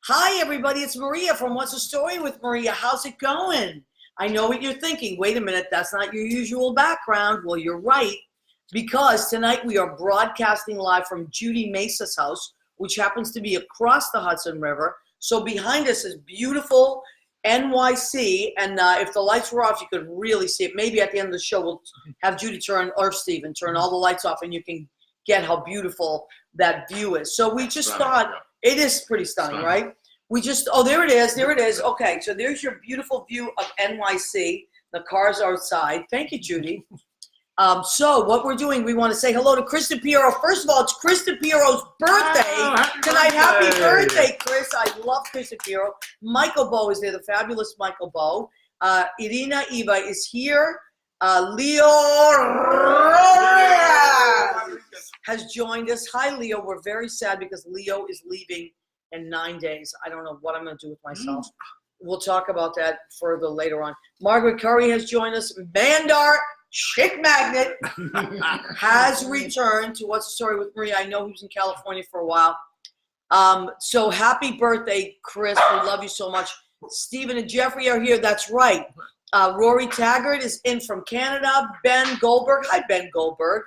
Hi, everybody. It's Maria from What's the Story with Maria. How's it going? I know what you're thinking. Wait a minute. That's not your usual background. Well, you're right, because tonight we are broadcasting live from Judy Mesa's house, which happens to be across the Hudson River. So behind us is beautiful NYC. And if the lights were off, you could really see it. Maybe at the end of the show, we'll have Judy or Stephen turn all the lights off, and you can get how beautiful that view is. So we just thought, it is pretty stunning, right? We just, oh, there it is. There it is. Okay, so there's your beautiful view of NYC. The cars are outside. Thank you, Judy. So what we're doing, we want to say hello to Chris DePiero. First of all, it's Chris DePiero's birthday tonight. Happy birthday, Chris. I love Chris DePiero. Michael Bow is there, the fabulous Michael Bow. Irina Eva is here. Leo has joined us. Hi, Leo. We're very sad because Leo is leaving in 9 days. I don't know what I'm going to do with myself. We'll talk about that further later on. Margaret Curry has joined us. Mandar Chick Magnet has returned to What's the Story with Maria. I know he was in California for a while. So happy birthday, Chris. We love you so much. Stephen and Jeffrey are here. That's right. Rory Taggart is in from Canada. Ben Goldberg. Hi, Ben Goldberg.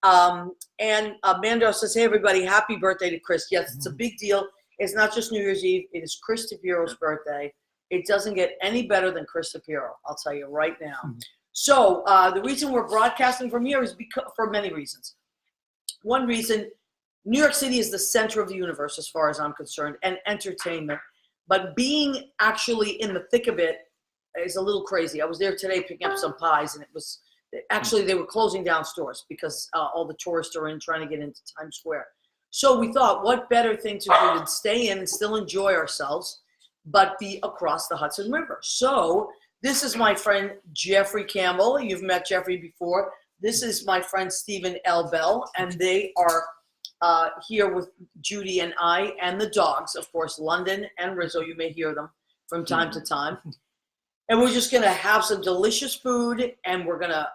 And Mandar says, hey, everybody, happy birthday to Chris. Yes, it's a big deal. It's not just New Year's Eve. It is Chris DePiero's birthday. It doesn't get any better than Chris DePiero, I'll tell you right now. So the reason we're broadcasting from here is because, for many reasons. One reason, New York City is the center of the universe as far as I'm concerned, and entertainment. But being actually in the thick of it is a little crazy. I was there today picking up some pies, and it was actually they were closing down stores because all the tourists are in trying to get into Times Square. So we thought, what better thing to do than stay in and still enjoy ourselves, but be across the Hudson River. So this is my friend Jeffrey Campbell. You've met Jeffrey before. This is my friend Stephen L. Bell, and they are here with Judy and I and the dogs, of course, London and Rizzo. You may hear them from time to time. And we're just going to have some delicious food, and we're going to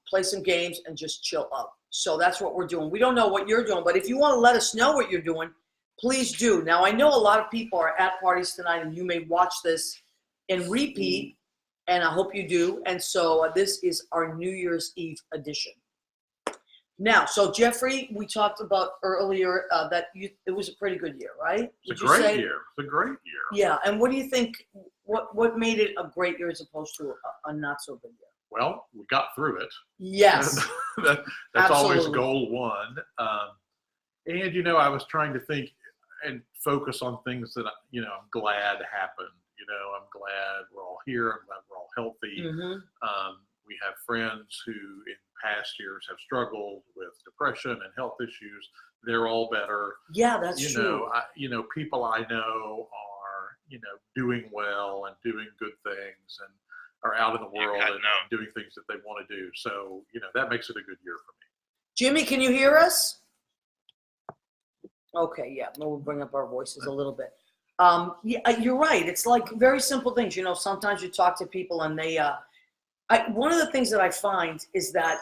play some games and just chill out. So that's what we're doing. We don't know what you're doing, but if you want to let us know what you're doing, please do. Now, I know a lot of people are at parties tonight, and you may watch this in repeat, and I hope you do. And so this is our New Year's Eve edition. Now, so Jeffrey, we talked about earlier that it was a pretty good year, right? It's a great year. It's a great year. Yeah, and what do you think, what made it a great year as opposed to a not so good year? Well, we got through it. Yes. That's always goal one. And, I was trying to think and focus on things that, I'm glad happened. I'm glad we're all here. I'm glad we're all healthy. Mm-hmm. We have friends who in past years have struggled with depression and health issues. They're all better. Yeah, that's true. People I know are, doing well and doing good things and are out in the world and doing things that they want to do. So, that makes it a good year for me. Jimmy, can you hear us? Okay, yeah, we'll bring up our voices a little bit. Yeah, you're right. It's like very simple things. Sometimes you talk to people and they, one of the things that I find is that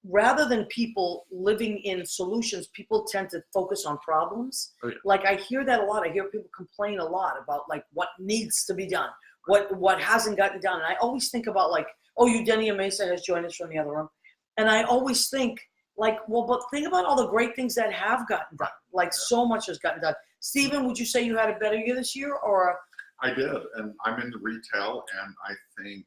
rather than people living in solutions, people tend to focus on problems. Oh, yeah. Like I hear that a lot. I hear people complain a lot about like what needs to be done. What hasn't gotten done. And I always think about like, Eugenia Mesa has joined us from the other room. And I always think like, well, but think about all the great things that have gotten done. Like so much has gotten done. Stephen, would you say you had a better year this year or? I did. And I'm into retail. And I think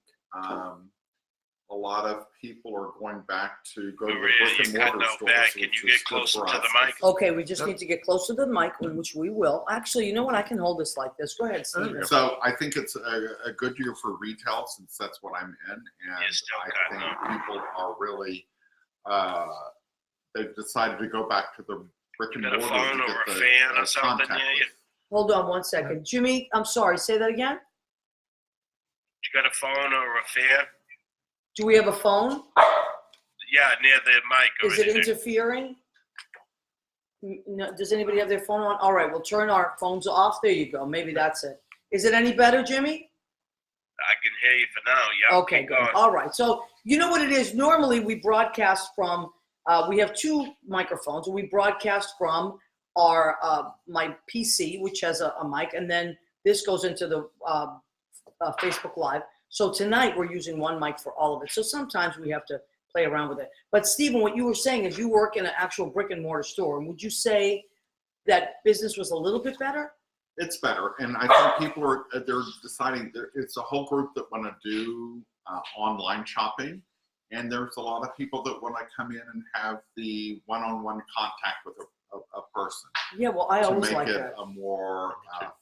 a lot of people are going back to go to the brick and mortar stores. Can you get closer to the mic? Okay, we just need to get closer to the mic, which we will. Actually, you know what? I can hold this like this. Go ahead, Stephen. So I think it's a good year for retail since that's what I'm in. And I think people are really, they've decided to go back to the brick and mortar. A phone or a fan or something? Hold on one second. Jimmy, I'm sorry. Say that again. You got a phone or a fan? Do we have a phone? Yeah, near the mic. Is it interfering? No, does anybody have their phone on? All right, we'll turn our phones off. There you go. Maybe that's it. Is it any better, Jimmy? I can hear you for now. Yeah. Okay, good. All right. So you know what it is? Normally we broadcast from, we have two microphones. We broadcast from are my PC, which has a mic, and then this goes into the Facebook Live. So tonight we're using one mic for all of it. So sometimes we have to play around with it. But Stephen, what you were saying is you work in an actual brick and mortar store. And would you say that business was a little bit better? It's better, and I think people they're deciding. It's a whole group that want to do online shopping, and there's a lot of people that want to come in and have the one-on-one contact with a person. Yeah, well, I always to make like it that. a more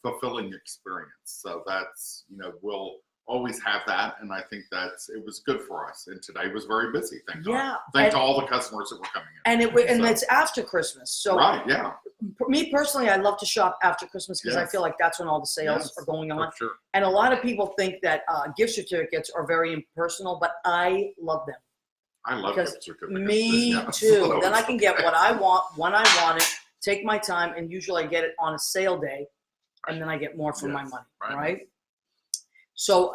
fulfilling experience. So that's, we'll always have that, and I think it was good for us. And today was very busy. Thank God. Thanks to all the customers that were coming in. And it's after Christmas, so right, yeah. For me personally, I love to shop after Christmas because I feel like that's when all the sales are going on. Sure. And a lot of people think that gift certificates are very impersonal, but I love them. I love gift certificates. Me too. Then I can get what I want when I want it, take my time, and usually I get it on a sale day, and then I get more for my money, right? So,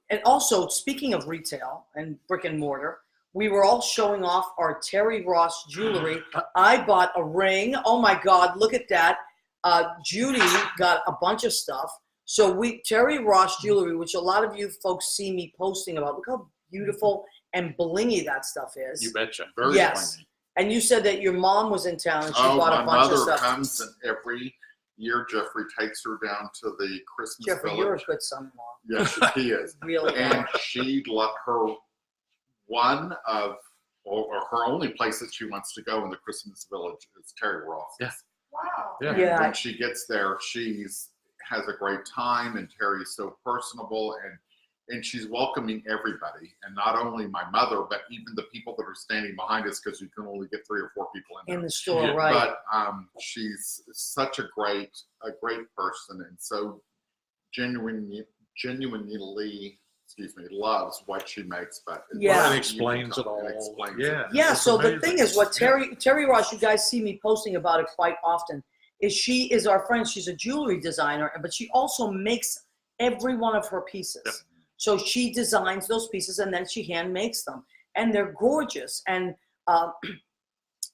and also, speaking of retail and brick and mortar, we were all showing off our Terry Ross jewelry. I bought a ring. Oh my God, look at that. Judy got a bunch of stuff. So Terry Ross jewelry, which a lot of you folks see me posting about. Look how beautiful and blingy that stuff is. You betcha. Very blingy. And you said that your mom was in town and she bought a bunch of stuff. My mother comes, and every year Jeffrey takes her down to the Christmas Jeffrey, village. you're a good son-in-law. Yes, he is. Really. And she let her one of, or her only place that she wants to go in the Christmas village is Terry Ross. Yes. Wow. Yeah. And when she gets there, has a great time, and Terry's so personable, and she's welcoming everybody, and not only my mother, but even the people that are standing behind us, because you can only get 3 or 4 people in the store, Yeah. right? But she's such a great person, and so genuinely, loves what she makes. But Yeah. It explains it all. It explains Yeah. it. Yeah, It's so the amazing. thing is, what Terry Ross, you guys see me posting about it quite often, is she is our friend. She's a jewelry designer, but she also makes every one of her pieces. Yep. So she designs those pieces and then she hand makes them, and they're gorgeous. And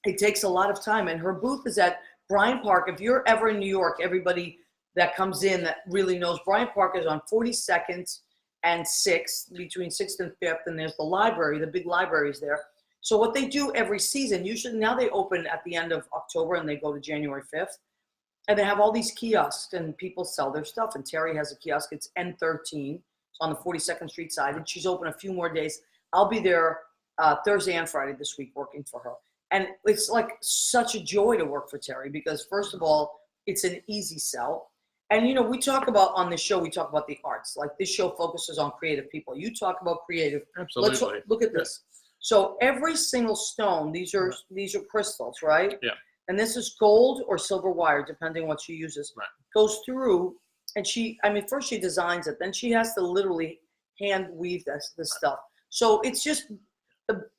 it takes a lot of time. And her booth is at Bryant Park. If you're ever in New York, everybody that comes in that really knows, Bryant Park is on 42nd and 6th, between 6th and 5th, and there's the library, the big library is there. So what they do every season, usually now they open at the end of October and they go to January 5th, and they have all these kiosks and people sell their stuff. And Terry has a kiosk, it's N13, it's on the 42nd Street side, and she's open a few more days. I'll be there Thursday and Friday this week working for her. And it's like such a joy to work for Terry because, first of all, it's an easy sell. And, we talk about on this show, we talk about the arts. Like this show focuses on creative people. You talk about creative. Absolutely. Let's look at this. So every single stone, these are crystals, right? Yeah. And this is gold or silver wire, depending on what she uses. Right. Goes through, and first she designs it, then she has to literally hand weave this stuff. So it's just,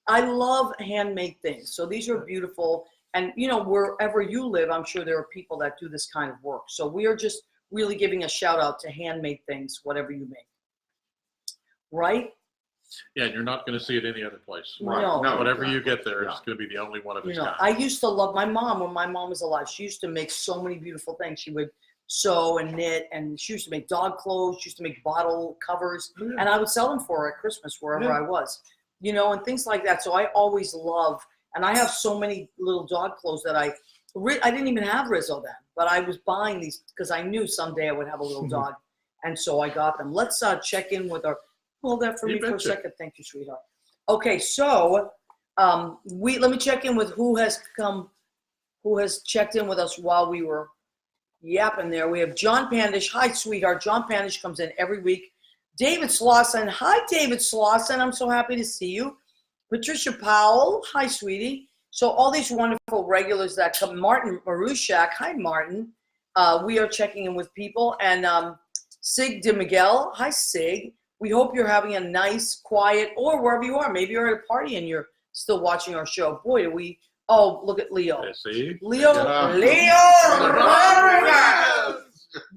I love handmade things. So these are beautiful. And, wherever you live, I'm sure there are people that do this kind of work. So we are just really giving a shout out to handmade things, whatever you make. Right? Yeah, and you're not going to see it any other place. Right. No. Whatever you get there, it's going to be the only one of its kind. I used to love my mom when my mom was alive. She used to make so many beautiful things. She would sew and knit, and she used to make dog clothes. She used to make bottle covers, and I would sell them for her at Christmas wherever I was, and things like that. So I always love, and I have so many little dog clothes that I didn't even have Rizzo then, but I was buying these because I knew someday I would have a little dog, and so I got them. Let's check in with our. Hold that for me for a second. Thank you, sweetheart. Okay, so let me check in with who has checked in with us while we were yapping there. We have John Pandish. Hi, sweetheart. John Pandish comes in every week. David Slauson. Hi, David Slauson. I'm so happy to see you. Patricia Powell. Hi, sweetie. So all these wonderful regulars that come. Martin Marushak. Hi, Martin. We are checking in with people. And Sig de Miguel. Hi, Sig. We hope you're having a nice, quiet, or wherever you are. Maybe you're at a party and you're still watching our show. Boy, do we. Oh, look at Leo. See? Leo Rodriguez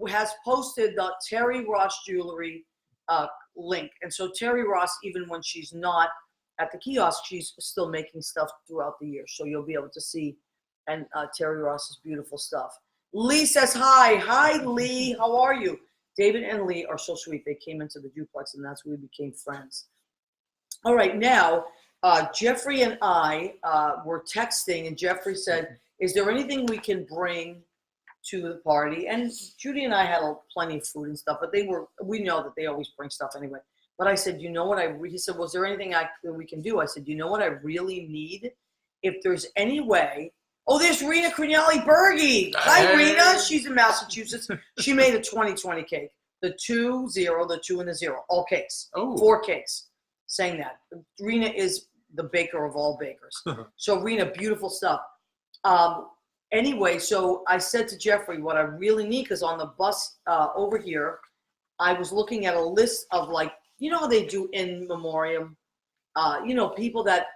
has posted the Terry Ross jewelry link. And so Terry Ross, even when she's not at the kiosk, she's still making stuff throughout the year. So you'll be able to see and Terry Ross's beautiful stuff. Lee says hi. Hi, Lee. How are you? David and Lee are so sweet. They came into the duplex, and that's where we became friends. All right, now, Jeffrey and I were texting, and Jeffrey said, is there anything we can bring to the party? And Judy and I had plenty of food and stuff, but we know that they always bring stuff anyway. But I said, you know what he said, was there anything we can do? I said, you know what I really need? If there's any way. Oh, there's Rena Crignali Berge. Hi, Rena. She's in Massachusetts. She made a 2020 cake. The 2, 0, the 2, and the 0. All cakes. Oh. 4 cakes. Saying that. Rena is the baker of all bakers. So, Rena, beautiful stuff. Anyway, so I said to Jeffrey, what I really need, because on the bus over here, I was looking at a list of, like, you know how they do in memoriam, people that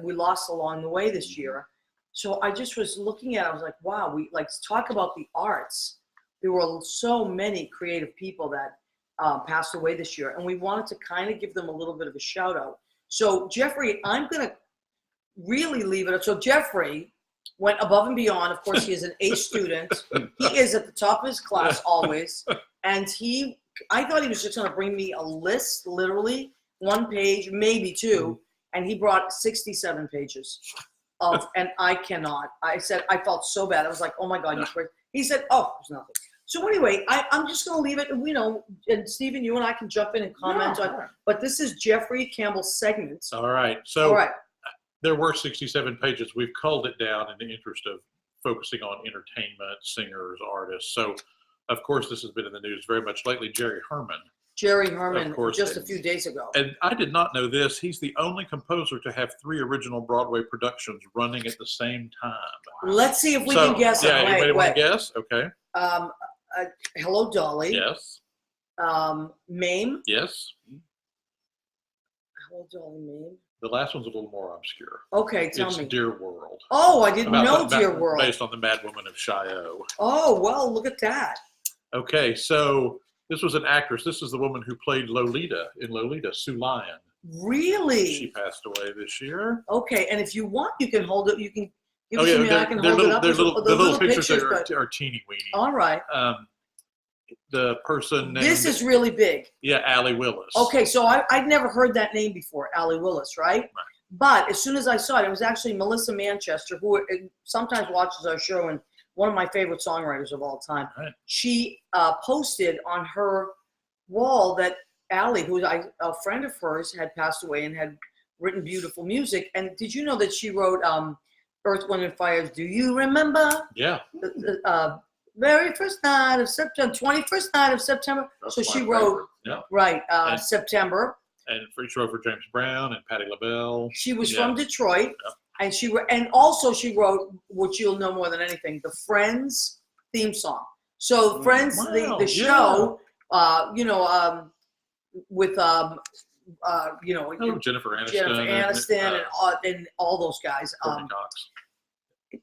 we lost along the way this year. So I just was looking at it, I was like, wow, we like talk about the arts. There were so many creative people that passed away this year, and we wanted to kind of give them a little bit of a shout out. So Jeffrey, I'm going to really leave it up. So Jeffrey went above and beyond. Of course, he is an A student. He is at the top of his class always. And I thought he was just going to bring me a list, literally 1 page, maybe 2. And he brought 67 pages and I cannot. I said, I felt so bad. I was like, oh my God, you crazy. He said, oh, there's nothing. So anyway, I'm just going to leave it, and Stephen, you and I can jump in and comment on it. But this is Jeffrey Campbell's segment. All right. So there were 67 pages. We've culled it down in the interest of focusing on entertainment, singers, artists. So, of course, this has been in the news very much lately. Jerry Herman, of course, just a few days ago. And I did not know this. He's the only composer to have 3 original Broadway productions running at the same time. Let's see if we can guess it. Yeah, anybody want to guess? Okay. Hello, Dolly. Yes. Mame. Yes. Hello, Dolly, Mame. The last one's a little more obscure. Okay, tell me. It's Dear World. Oh, I didn't know Dear World. Based on the Mad Woman of Shiloh. Oh, well, look at that. Okay, so this was an actress. This is the woman who played Lolita in Lolita, Sue Lyon. Really? She passed away this year. Okay, and if you want, you can hold it. You can give it yeah, to me. I can hold it up. The little pictures are teeny weeny. All right. The person named, this is really big. Yeah, Allie Willis. Okay, so I'd never heard that name before, Allie Willis, right? But as soon as I saw it, it was actually Melissa Manchester, who sometimes watches our show and one of my favorite songwriters of all time. Right. She posted on her wall that Allie, who a friend of hers, had passed away and had written beautiful music. And did you know that she wrote Earth, Wind, and Fire's Do You Remember? Yeah. Very first night of September, 21st night of September. That's so she wrote, September. And she wrote for James Brown and Patti LaBelle. She was from Detroit. And she wrote, which you'll know more than anything, the Friends theme song. So Friends, the show, with Jennifer Aniston, and all those guys.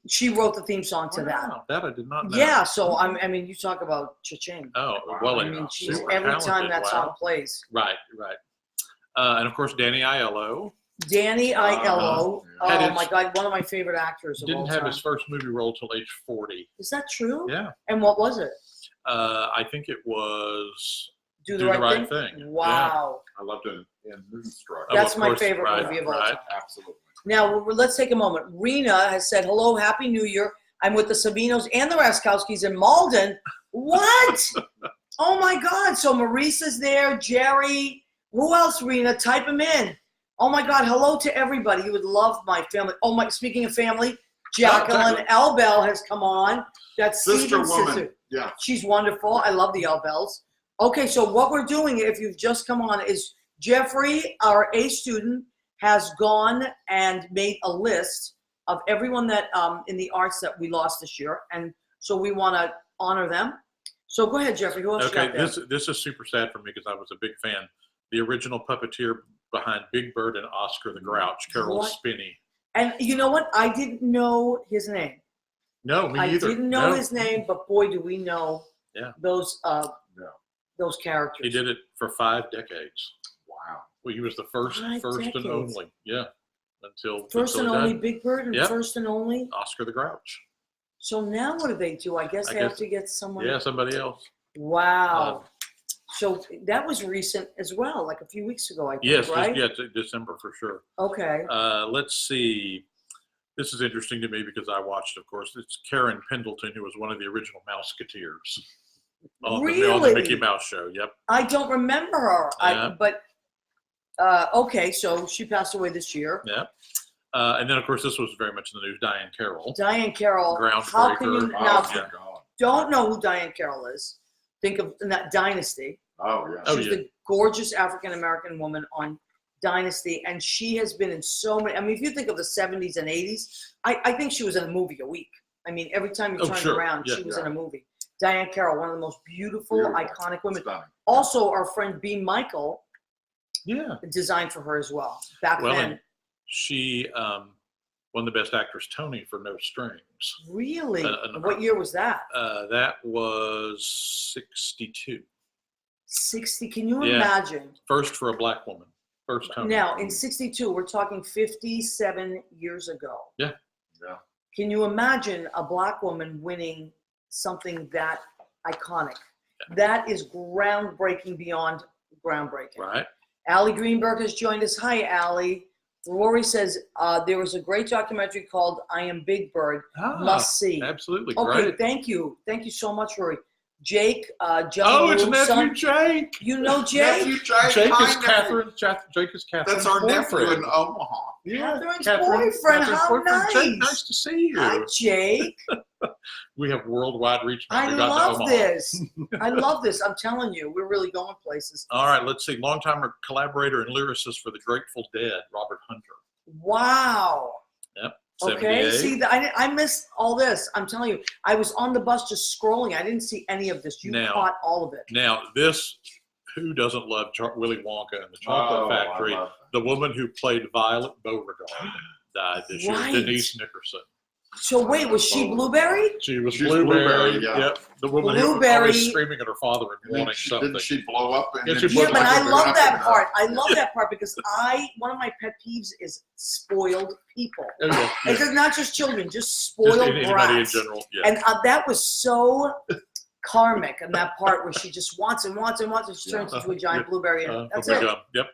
She wrote the theme song to that. That I did not know. Yeah, so I mean, you talk about cha-ching. Oh, well, I mean, she's every time that song plays. Right. And of course, Danny Aiello. Danny Aiello. Oh my God, one of my favorite actors of all time. Didn't have his first movie role till age 40. Is that true? Yeah. And what was it? I think it was Do the Right Thing. Wow. I loved it in Moonstruck. That's my favorite movie of all time. Absolutely. Now, let's take a moment. Rena has said, hello, Happy New Year. I'm with the Sabinos and the Raskowskis in Malden. What? Oh, my God. So Maurice's there, Jerry. Who else, Rena? Type them in. Oh, my God. Hello to everybody. You would love my family. Oh, my. Speaking of family, Jacqueline Elbell has come on. That's Stephen's sister. Yeah. She's wonderful. I love the Elbells. Okay, so what we're doing, if you've just come on, is Jeffrey, our A student, has gone and made a list of everyone that in the arts that we lost this year, and so we want to honor them. So go ahead, Jeffrey. Who else? Okay, this is super sad for me because I was a big fan. The original puppeteer behind Big Bird and Oscar the Grouch, Carol Spinney. And you know what? I didn't know his name. No, me either. I didn't know his name, but boy, do we know those characters. He did it for 5 decades. Wow. Well, he was the first and only. Yeah. First and until only done. Big Bird and Yep. first and only. Oscar the Grouch. So now what do? I guess they have to get someone. Yeah, somebody else. Wow. So that was recent as well, like a few weeks ago, I think, Yes, right? December for sure. Okay. Let's see. This is interesting to me because I watched, of course. It's Karen Pendleton, who was one of the original Mouseketeers on the Mickey Mouse show. Yep. I don't remember her. Yeah. Okay, so she passed away this year. Yeah. And then, of course, this was very much in the news. Diane Carroll. Diane Carroll. Groundbreaker. How can you now? Oh, my God. Don't know who Diane Carroll is? Think of that Dynasty. Oh, yeah. Oh, She's the gorgeous African American woman on Dynasty, and she has been in so many. I mean, if you think of the 70s and 80s, I think she was in a movie a week. I mean, every time you turn around, she was in a movie. Diane Carroll, one of the most beautiful, iconic women. Stunning. Also, our friend B. Michael Yeah. designed for her as well back then. And she won the Best Actress Tony for No Strings. Really? What year was that? That was 62. 60. Can you Yeah. imagine? First for a black woman. First Tony. Now, in 62, we're talking 57 years ago. Yeah. Yeah. Can you imagine a black woman winning something that iconic? Yeah. That is groundbreaking beyond groundbreaking. Right. Allie Greenberg has joined us. Hi, Allie. Rory says there was a great documentary called I Am Big Bird. Must see. Absolutely. Okay, Great. thank you. Thank you so much, Rory. Jake, Oh, it's nephew Jake. You know Jake? Nephew Jake. Jake Hi, is nephew. Catherine. Jake is Catherine. That's our nephew in Omaha. Yeah, Catherine's boyfriend. How boyfriend. Jake, nice. nice to see you. Hi, Jake. We have worldwide reach. I We got to love Omaha. this. I love this. I'm telling you, we're really going places. All right, let's see. Longtime collaborator and lyricist for the Grateful Dead, Robert Hunter. Wow. Yep. Okay. 78. See, I missed all this. I'm telling you, I was on the bus just scrolling. I didn't see any of this. You caught all of it. Now, this, who doesn't love Willy Wonka and the Chocolate Factory? The woman who played Violet Beauregard died this year, Denise Nickerson. So wait, was she Blueberry? She's Blueberry, yeah. Yep. The woman who was always screaming at her father and wanting something. Didn't she blow up? And Yeah, then she blew Yeah, up. but I love that up part. I love that part because one of my pet peeves is spoiled people. Oh, yeah. It's not just children, just Just spoiled anybody in brats. general. Yeah. And that was so karmic in that part where she just wants and wants and wants and she turns into a giant blueberry. And that's it. Yep.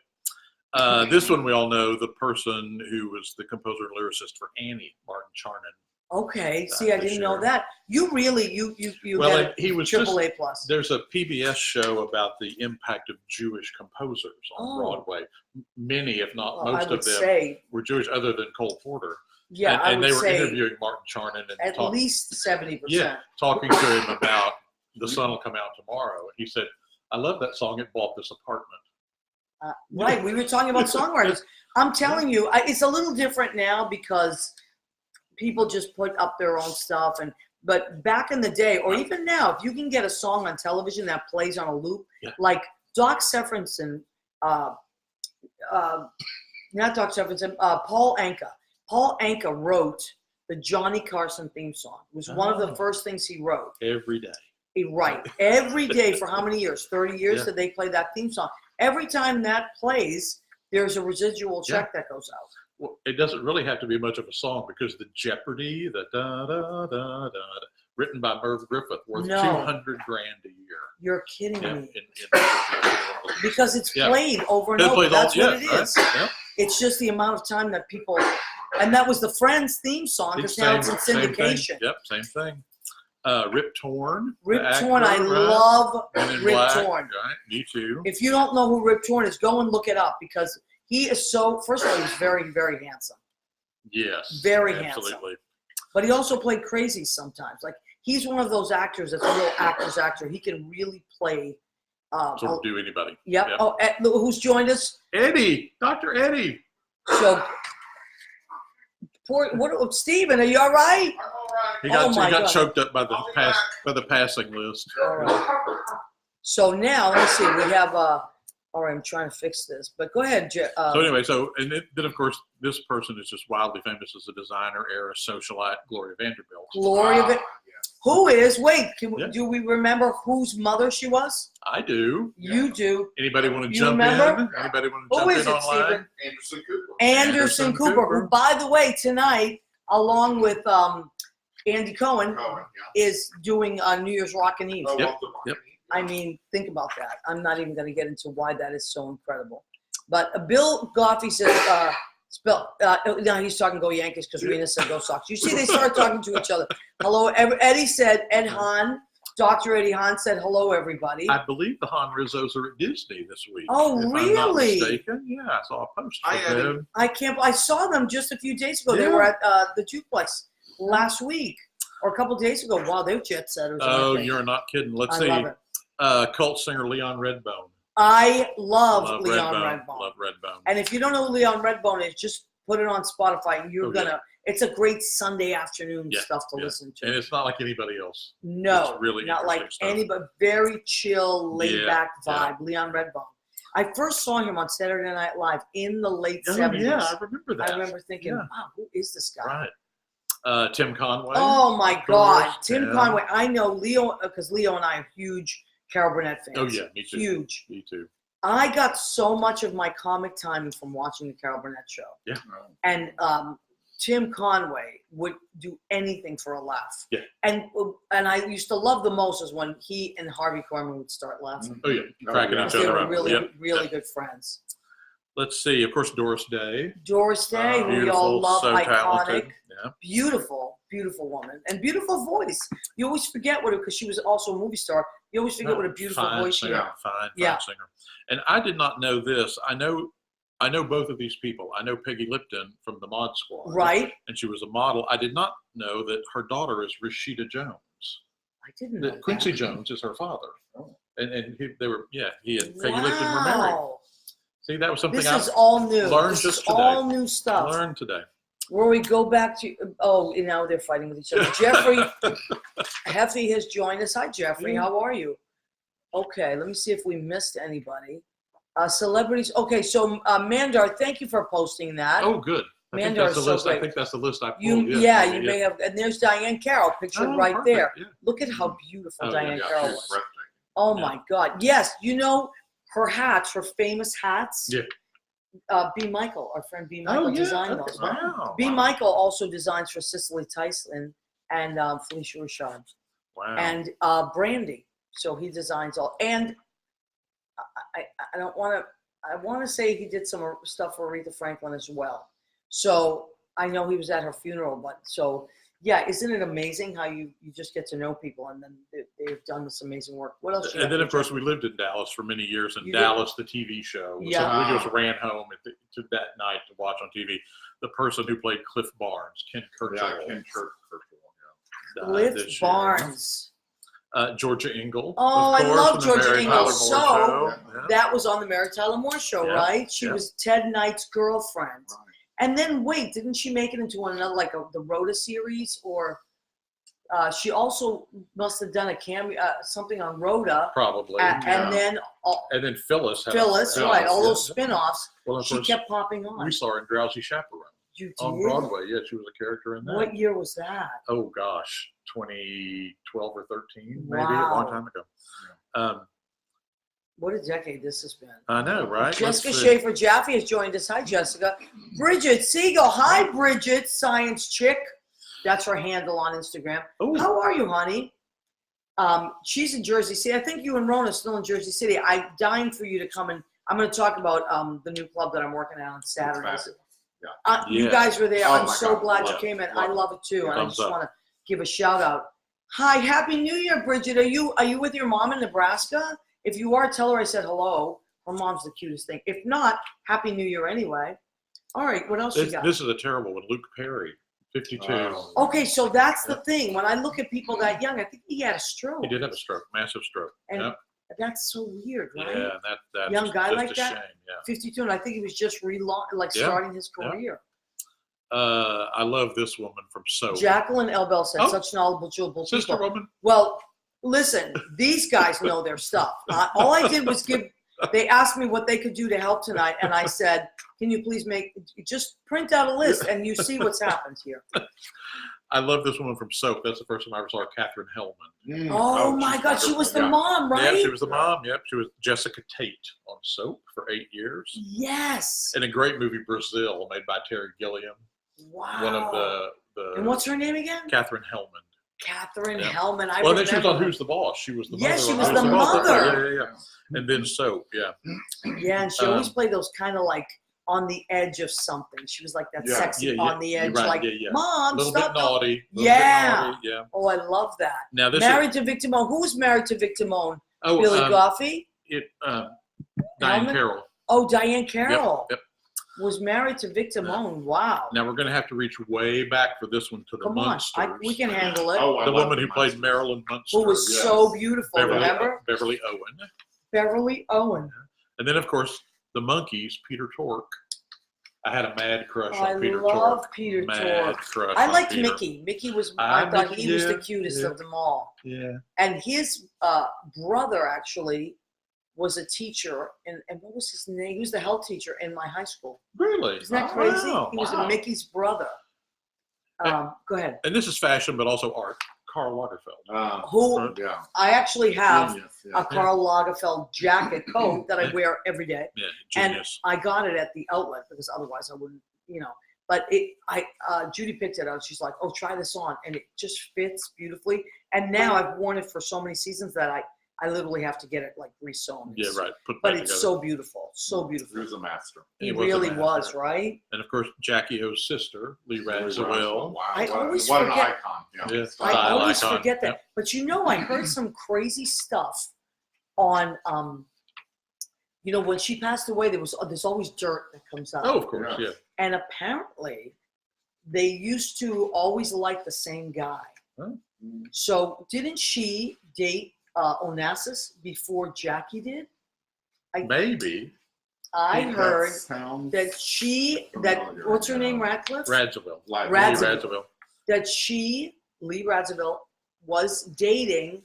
This one we all know, the person who was the composer and lyricist for Annie, Martin Charnin. Okay. See, I didn't know that. You really, you Well, get he was triple A plus. There's a PBS show about the impact of Jewish composers on Broadway. Many, if not most of them, were Jewish, other than Cole Porter. Yeah, and they were interviewing Martin Charnin and at least 70%. Yeah, talking to him about The Sun Will Come Out Tomorrow. And he said, "I love that song. It bought this apartment." Right. We were talking about songwriters. I'm telling you, it's a little different now because people just put up their own stuff. But back in the day, or even now, if you can get a song on television that plays on a loop, like Doc Severinsen, not Doc Severinsen, Paul Anka. Paul Anka wrote the Johnny Carson theme song. It was one of the first things he wrote. Every day. Every day for how many years? 30 years that they play that theme song. Every time that plays, there's a residual check that goes out. Well, it doesn't really have to be much of a song because the Jeopardy, the da da da da, written by Merv Griffith, worth $200,000 a year. You're kidding me. In because it's played over and over. That's what it is. Right? Yep. It's just the amount of time that people, and that was the Friends theme song because now it's in syndication. Yep, same thing. Rip Torn. Rip Torn, I love Rip Torn. Right, me too. If you don't know who Rip Torn is, go and look it up because he is first of all, he's very, very handsome. Yes. Very absolutely. handsome. But he also played crazy sometimes. Like, he's one of those actors that's a real actor. He can really play. So do anybody. Yep. Oh, who's joined us? Eddie. Dr. Eddie. So, Stephen, are you all right? He got choked up by the passing list. All right. So now, let me see. We have all right, I'm trying to fix this, but go ahead. So anyway, then of course, this person is just wildly famous as a designer, era socialite, Gloria Vanderbilt. Who is? Wait, Yeah. do we remember whose mother she was? I do. You do. Anybody want to You jump remember? in? Anybody want to Who jump is in it, online? Stephen? Anderson Cooper. Anderson Cooper, Cooper. who, by the way, tonight, along with Andy Cohen, is doing New Year's Rockin' Eve. Yep. I mean, think about that. I'm not even going to get into why that is so incredible. But Bill Goffey says, now he's talking Go Yankees because Rena said Go Sox. You see, they start talking to each other. Hello, Eddie said, Dr. Eddie Hahn said, hello, everybody. I believe the Han Rizzos are at Disney this week. Oh, if really? I'm not mistaken. Yeah, I saw a post for them. I saw them just a few days ago. They Yeah. were at the Jukeplex last week or a couple of days ago. Wow, they're jet setters. Oh, you're not kidding. Let's I see. love it. Cult singer Leon Redbone. I love Leon Redbone. Love Redbone. And if you don't know who Leon Redbone is, just put it on Spotify. And you're yeah. gonna. It's a great Sunday afternoon stuff to listen to. And it's not like anybody else. No, it's really not like stuff. anybody. Very chill, laid back vibe. Yeah. Leon Redbone. I first saw him on Saturday Night Live in the late 70s. Yeah, I remember that. I remember thinking, wow, who is this guy? Right. Tim Conway. Oh my God, Tim yeah. Conway. I know Leo because Leo and I are huge Carol Burnett fans. Oh yeah, me too. Huge. Me too. I got so much of my comic timing from watching the Carol Burnett show. Yeah. And Tim Conway would do anything for a laugh. Yeah. And I used to love the most is when he and Harvey Korman would start laughing. Oh yeah, cracking each They other were up. really good friends. Let's see. Of course, Doris Day. Doris Day, who we all love, so iconic, talented. Yeah. beautiful woman, and beautiful voice. You always forget what it, because she was also a movie star. You always forget what a beautiful voice she had. Fine singer. And I did not know this. I know both of these people. I know Peggy Lipton from the Mod Squad. Right. And she was a model. I did not know that her daughter is Rashida Jones. I didn't know Quincy that. Jones is her father. Oh. And he and Peggy Lipton were married. See, that was something This is all new. Learned This just is today. all new stuff. Learned today. Where we go back to, now they're fighting with each other. Jeffrey Heffy has joined us. Hi, Jeffrey. How are you? Okay, let me see if we missed anybody. Celebrities. Okay, so Mandar, thank you for posting that. Oh, good. I think Mandar that's the is so list. great. I think that's the list I pulled. You may have, and there's Diane Carroll pictured right perfect, there. Yeah. Look at how beautiful Diane Yeah, Carroll she's was. breathtaking. Oh my God. Yes, you know her hats, her famous hats. Yeah. B. Michael, our friend B. Michael, designed those. Wow. B. Michael also designs for Cicely Tyson and Felicia Rashad. Wow. And Brandy. So he designs all. And I don't want to. I want to say he did some stuff for Aretha Franklin as well. So I know he was at her funeral, but so yeah, isn't it amazing how you just get to know people and then they've done this amazing work? What else? And then of course we lived in Dallas for many years, and Dallas, the TV show. Yeah. So we just ran home to that night to watch on TV. The person who played Cliff Barnes, Ken Churchill. Yeah, Ken Churchill. Cliff Barnes. Georgia Engel. Oh, of course, I love from the Georgia Mary Engel. Tyler Moore So Show. Yeah. that was on the Mary Tyler Moore Show, right? She was Ted Knight's girlfriend. Right. And then wait, didn't she make it into another the Rhoda series, or she also must have done a cameo, something on Rhoda, Probably. and then Phyllis. Right? All those spin-offs. Well, of She course, kept popping on. we saw her in Drowsy Chaperone You on did? Broadway. Yeah, she was a character in that. What year was that? Oh gosh, 2012 or 13, maybe a Wow. long time ago. What a decade this has been. I know, right? Jessica Let's see. Schaefer Jaffe has joined us. Hi, Jessica. Bridget Siegel. Hi, Bridget, science chick. That's her handle on Instagram. Ooh. How are you, honey? She's in Jersey City. I think you and Rona are still in Jersey City. I'm dying for you to come and I'm going to talk about the new club that I'm working at on Saturdays. You Yeah. guys were there. Oh I'm my so God. glad you Love came in. it. I love it too. And I Thumbs just up. want to give a shout out. Hi, Happy New Year, Bridget. Are you with your mom in Nebraska? If you are, tell her I said hello. Her mom's the cutest thing. If not, Happy New Year anyway. All right, what else you got? This is a terrible one. Luke Perry, 52. Oh. Okay, so that's the thing. When I look at people that young, I think he had a stroke. He did have a stroke, massive stroke. And Yep. that's so weird, right? Yeah, that's Young guy just like a that? shame. Yeah. 52, and I think he was just starting his career. I love this woman from So. Jacqueline Elbell said, Oh. such knowledgeable Sister people. woman. Well, listen, these guys know their stuff. All I did was they asked me what they could do to help tonight, and I said, can you please just print out a list, and you see what's happened here. I love this woman from Soap. That's the first time I ever saw her, Katherine Hellman. Oh my she's God, she was the wonderful, mom, Yeah, right? she was the mom. Yep, she was Jessica Tate on Soap for 8 years. Yes. In a great movie, Brazil, made by Terry Gilliam. Wow. One of the And what's her name again? Katherine Hellman. Katherine Yeah. Hellman. I Well, remember. then she was on Who's the Boss. She was the mother. Yes, she on was Who's the Boss. mother. Yeah. And then Soap, yeah. Yeah, and she always Um, played those kind of like on the edge of something. She was like that Yeah, sexy on the edge, You're right, like, yeah. Mom, A little stop. bit naughty. Yeah. Yeah. Oh, I love that. Now this Married to Victor Moan. Who was married to Victor Moan? oh, Billy Goffey? Diane Hellman? Carroll. Oh, Diane Carroll Yep. was married to Victor Yeah. Moan. Wow. Now we're going to have to reach way back for this one to the Come on. Munsters. We can handle it. Oh, I The love woman who played Munsters. Marilyn Munster. Who was yes. so beautiful, Beverly, remember? Beverly Owen. Beverly Owen. And then, of course, the Monkees, Peter Tork. I had a mad crush I on Peter love Tork. Peter Mad Tork. crush I on liked Peter. Mickey. Mickey was, I thought Mickey, he was the yeah, cutest yeah. of them all. Yeah. And his brother actually was a teacher, and what was his name? He was the health teacher in my high school. Really? Isn't that Oh, crazy? wow. He was Wow. Mickey's brother. Go ahead. And this is fashion, but also art. Karl Lagerfeld. Who Yeah. I actually have Genius, yeah. a Karl Lagerfeld jacket coat that I wear every day. Yeah, And genius. I got it at the outlet because otherwise I wouldn't, But Judy picked it out. She's like, "Oh, try this on," and it just fits beautifully. And now I've worn it for so many seasons that I literally have to get it like resewn. Yeah, right. Put But that it's together. so beautiful, so He beautiful. was a master. He was a really master. was, right? And of course, Jackie O's sister, Lee Radziwill. Wow. I what, always what forget- an icon. Yeah. Yeah. I Style always icon. forget that. Yep. But I heard some crazy stuff on, when she passed away, there's always dirt that comes out. Oh, of course, Yeah. yeah. And apparently, they used to always like the same guy. Oh. So didn't she date Onassis before Jackie did? Maybe I That heard sounds that familiar, what's her yeah. name, Radcliffe? Radziwill. like Radziwill. Lee Radziwill. That Lee Radziwill, was dating,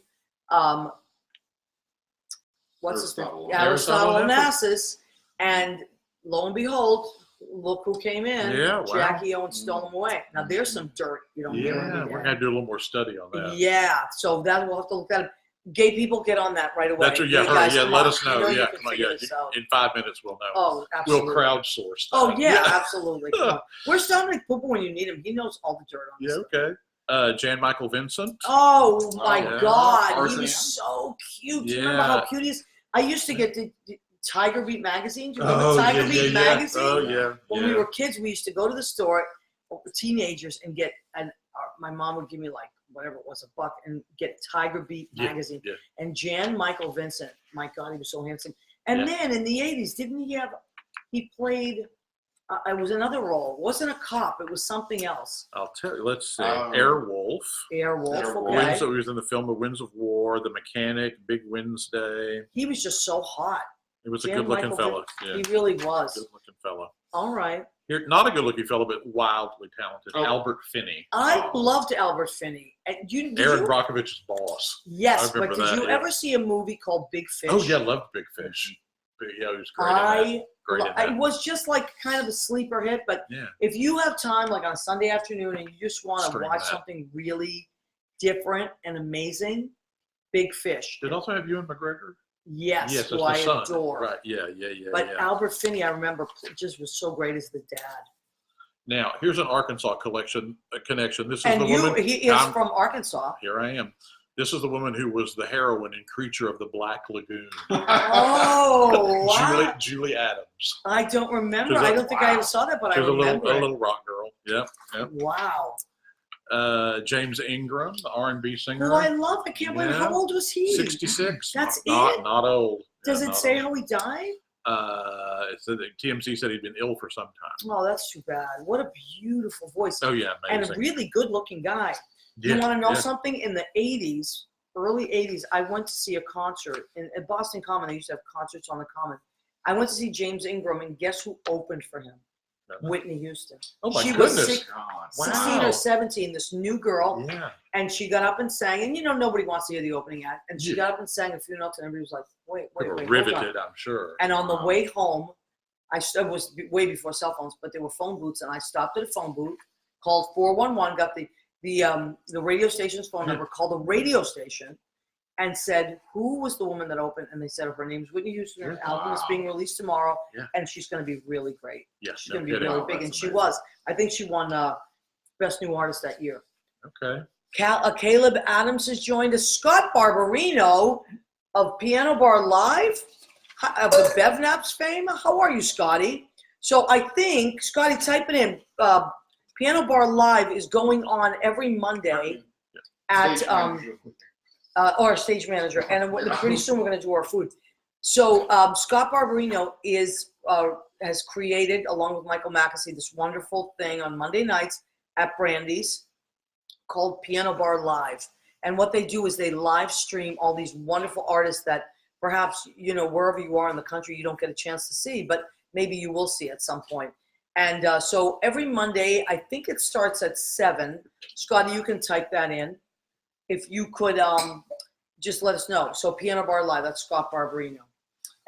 what's his name? Aristotle. Aristotle Aristotle Onassis, and lo and behold, look who came in. Yeah, wow. Jackie Owen stole him away. Now there's some dirt you don't hear Yeah, every we're day. going to do a little more study on that. Yeah, so that we'll have to look at it. Gay people, get on that right away. That's what, You yeah, hurry, guys, yeah, come let on. us know. You Yeah, can come on, figure yeah. this out. In 5 minutes, we'll know. Oh, absolutely. We'll crowdsource that. Oh yeah, absolutely. Come on. Where's Dominic Pooper when you need him? He knows all the dirt on Yeah, this. okay. Jan Michael Vincent. Oh my yeah. God, he Tarzan. was so cute. Do you remember how Yeah. cute he is? I used to get the Tiger Beat magazine. Do you remember Tiger Beat magazine? Oh, yeah. When yeah. we were kids, we used to go to the store, teenagers, and get, and my mom would give me like whatever it was, $1, and get Tiger Beat Yeah, magazine. yeah. And Jan Michael Vincent, my God, he was so handsome. And Yeah. then in the 80s, didn't he played, it was another role. It wasn't a cop, it was something else. I'll tell you. Let's see. Oh. Airwolf. Airwolf, Airwolf. okay. Winds, he was in the film The Winds of War, The Mechanic, Big Wednesday. He was just so hot. He was a Jan good-looking Michael fella. Yeah, He really was. good-looking fella. All right. Here, not a good-looking fella, but wildly talented. Oh. Albert Finney. I Oh. loved Albert Finney. And did Aaron you, Brockovich's boss. yes, I remember but did that, you yeah. ever see a movie called Big Fish? Oh, yeah, loved Big Fish. Yeah, he was great in that. I Great in it that. was just like kind of a sleeper hit, but Yeah. if you have time, like on a Sunday afternoon, and you just want to Stream watch that. something really different and amazing, Big Fish. Did it also have Ewan McGregor? Yes, Yes, who it's I the son. adore. Right, yeah. But yeah. Albert Finney, I remember, just was so great as the dad. Now, here's an Arkansas connection. This is And the woman. he is I'm- from Arkansas. Here I am. This is the woman who was the heroine in Creature of the Black Lagoon. Oh, wow. Julie Adams. I don't remember. She was I a- don't think I ever saw that, but I She was remember a it. little rock girl. Yep. Wow. James Ingram, the R&B singer. Oh, I love it. I can't believe. How Yeah. old was he? 66. That's not, it? Not old. Does Yeah, it not say old. how he died? It said that TMZ said he'd been ill for some time. Oh, that's too bad. What a beautiful voice. Oh yeah, And amazing. a really good-looking guy. Yeah, You want to know yeah. something? In the 80s, early 80s, I went to see a concert at Boston Common. They used to have concerts on the Common. I went to see James Ingram, and guess who opened for him? No. Whitney Houston. Oh my she goodness. was God. 16 Wow. or 17, this new girl, Yeah. and she got up and sang. And nobody wants to hear the opening act. And she Yeah. got up and sang a few notes, and everybody was like, wait, They were hold on. riveted, I'm sure. And on the Wow. way home, it was way before cell phones, but there were phone booths, and I stopped at a phone booth, called 411, got the the radio station's phone number, called the radio station, and said who was the woman that opened, and they said her name's Whitney Houston. Her album is being released tomorrow, and she's going to be really great. Yes, she's going to be really big, and she was. I think she won Best New Artist that year. Okay. Caleb Adams has joined us. Scott Barberino of Piano Bar Live, of the Bevnaps fame. How are you, Scotty? So I think, Scotty, type it in. Piano Bar Live is going on every Monday at or stage manager, and pretty soon we're going to do our food. So Scott Barberino has created, along with Michael Mackesy, this wonderful thing on Monday nights at Brandy's called Piano Bar Live. And what they do is they live stream all these wonderful artists that perhaps, wherever you are in the country, you don't get a chance to see, but maybe you will see at some point. And so every Monday, I think it starts at 7. Scotty, you can type that in. If you could just let us know. So Piano Bar Live, that's Scott Barberino.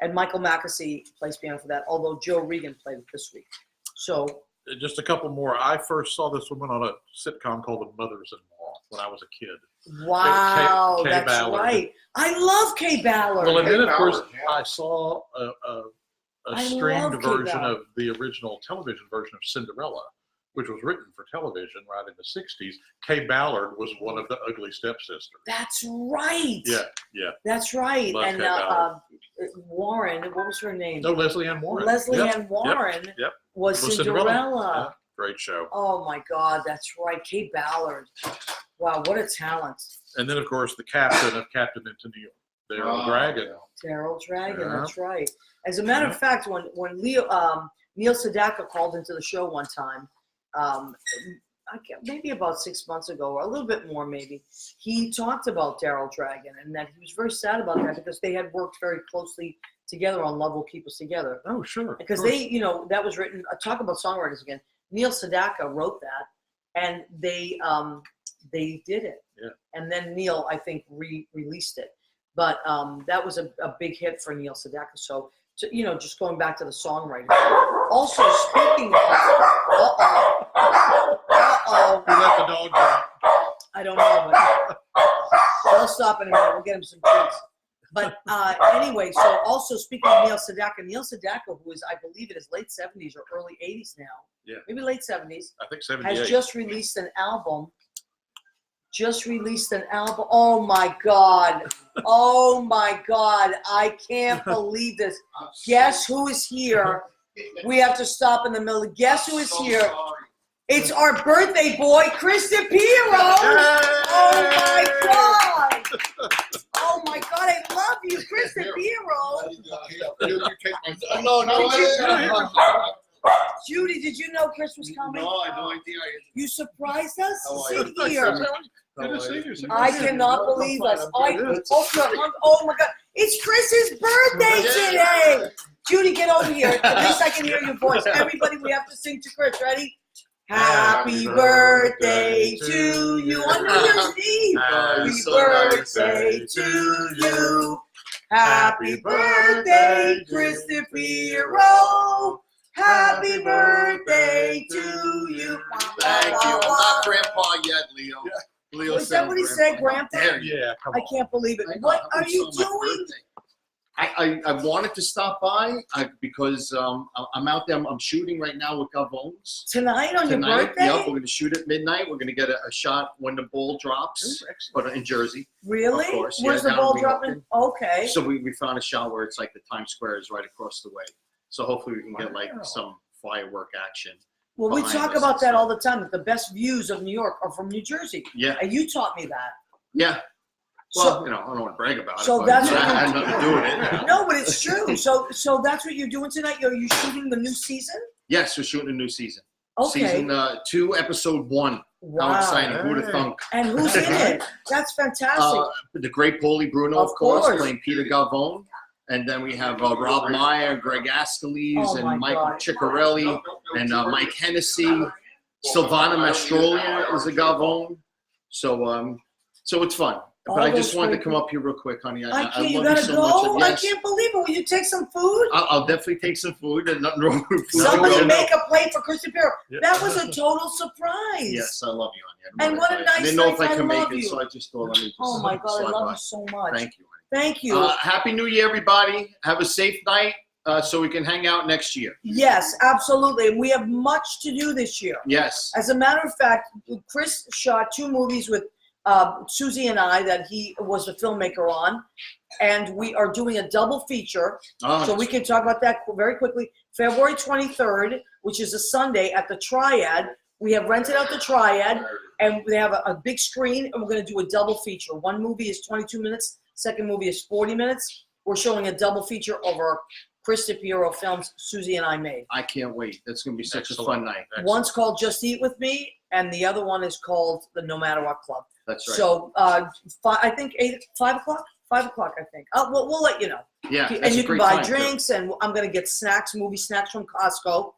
And Michael Mackesy plays piano for that, although Joe Regan played it this week. So just a couple more. I first saw this woman on a sitcom called The Mothers-in-Law when I was a kid. Wow, Kay that's Ballard. right. I love Kay Ballard. Well, and then, of Kay course, Ballard, yeah. I saw a I streamed love Kay version Ballard. of the original television version of Cinderella, which was written for television right in the 60s. Kay Ballard was one of the ugly stepsisters. That's right. Yeah. That's right. Love And Kay Ballard. Warren, what was her name? No, Leslie Ann Warren. Leslie Yep, Ann Warren Yep. was Was Cinderella. Yeah, great show. Oh my God, that's right. Kay Ballard. Wow, what a talent. And then, of course, the captain of Captain into New York, Daryl Dragon. Daryl Dragon, Yeah. that's right. As a matter of fact, when Neil Sedaka called into the show one time, maybe about 6 months ago, or a little bit more maybe, he talked about Daryl Dragon and that he was very sad about that because they had worked very closely together on Love Will Keep Us Together. Oh, sure. Because they, that was written, talk about songwriters again. Neil Sedaka wrote that, and they did it. Yeah. And then Neil, I think, released it. But that was a big hit for Neil Sedaka. So, just going back to the songwriting. Also, speaking of, Who let the dog out? I don't know, but I'll stop in a minute. We'll get him some treats. But anyway, so also speaking of Neil Sedaka, who is, I believe, in his late 70s or early 80s now. Yeah. Maybe late 70s. I think 78. Has just released an album. Oh my God. Oh my God. I can't believe this. Guess who is here? We have to stop in the middle. Guess who is here? It's our birthday boy, Chris DePiero. Oh my God. Oh my God. I love you, Chris DePiero. Judy, did you know Chris was coming? No, I had no idea. You surprised us? How are Sit you? here. Good to see you. I cannot believe us. Oh my God. It's Chris's birthday today. Judy, get over here. At least I can hear your voice. Everybody, we have to sing to Chris. Ready? Happy birthday to you on New Year's Eve. Happy birthday to you. Happy birthday, Chris DePiero. Happy birthday to you. Thank you. I'm not grandpa yet, Leo. Leo Is that what he said, Grandpa? Yeah, come I on. can't believe it. I know, What I are you saw my doing? birthday. I wanted to stop by because I'm out there. I'm shooting right now with Gavones. Tonight on your Tonight, birthday? yep, we're going to shoot at midnight. We're going to get a shot when the ball drops, but in Jersey. Really? Of course, Where's yeah, the down ball in dropping? Okay. So we found a shot where it's like the Times Square is right across the way. So hopefully we can get like some firework action. Well, we behind talk us about and that stuff. all the time, that the best views of New York are from New Jersey. Yeah, And you taught me that. yeah. So, Well, I don't want to brag about so it, but that's I what had nothing to do with it. no, but it's true. So that's what you're doing tonight? Are you shooting the new season? Yes, we're shooting a new season. Okay. Season 2, episode 1. Wow. How exciting. Who'd have thunk? And who's in it? That's fantastic. The great Paulie Bruno, Of of course, course. playing Peter Galvone. And then we have Rob Meyer, Greg Askeles, Oh, my and Michael God. Ciccarelli, and Mike Hennessy. Silvana Mastrolia is a Galvone. So it's fun. But All I those just wanted to great come up here real quick, honey. I I can't. You love gotta so go. much. I Yes. can't believe it. Will you take some food? I'll definitely take some food. And nothing wrong with food. Somebody No. make a plate for Chris DePiero. Yeah. That was a total surprise. Yes, I love you, honey. And what a nice I didn't know if night. I I could make love it, you. so I just thought let me just Oh my God, I slide love by. you so much. Thank you. Thank you. Happy New Year, everybody. Have a safe night so we can hang out next year. Yes, absolutely. And we have much to do this year. Yes. As a matter of fact, Chris shot 2 movies with Susie and I that he was the filmmaker on. And we are doing a double feature. Oh, So we can talk about that very quickly. February 23rd, which is a Sunday at the Triad. We have rented out the Triad, and they have a big screen, and we're going to do a double feature. One movie is 22 minutes. Second movie is 40 minutes. We're showing a double feature over Chris DiPiero films Susie and I made. I can't wait. That's going to be such Excellent. a fun night. One's called Just Eat With Me, and the other one is called the No Matter What Club. That's right. So I think 5 o'clock? 5 o'clock, I think. We'll let you know. Yeah, And that's you a can great buy time, too. drinks, and I'm going to get snacks, movie snacks from Costco.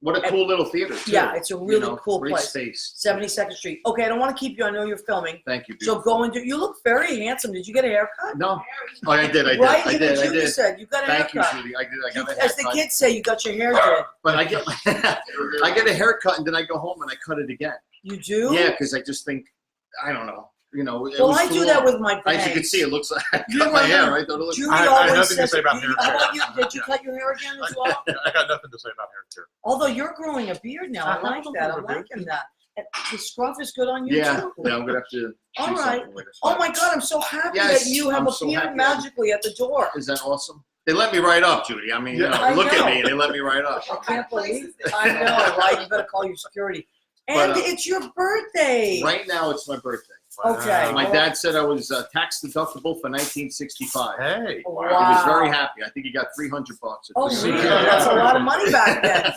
What a cool little theater, too. Yeah, it's a really cool great place. Space. 72nd Street. Okay, I don't want to keep you. I know you're filming. Thank you. So go and do. You look very handsome. Did you get a haircut? No. Oh, I did. Right? I Even did. Judy said you got a Thank you, haircut. Judy. I did. I got a As the haircut. kids say, you got your hair did. But I get I get a haircut and then I go home and I cut it again. You do? Yeah, because I just think I don't know. It Well, was I too do that long. with my bangs. As you can see, it looks like I You cut my remember hair. Right? Don't it look- Judy I have always nothing to says, say about hair how care. about you? Did you cut your hair again as well? I got nothing to say about hair care. Although you're growing a beard now. I I like have a that. I'm little bit. liking that. And the scruff is good on you Yeah, too. yeah, I'm gonna have to. All do right. something with it. Oh my God, I'm so happy Yes, that you have I'm so appeared happy. magically at the door. Is that awesome? They let me right up, Judy. I mean, Yeah. I look know. at me. They let me right up. I can't believe it. I know, right? You better call your security. And But, it's your birthday. Right now, it's my birthday. Okay. My dad said I was tax deductible for 1965. Hey. He Wow. was very happy. I think he got $300. Oh, At really? the- That's a lot of money back then.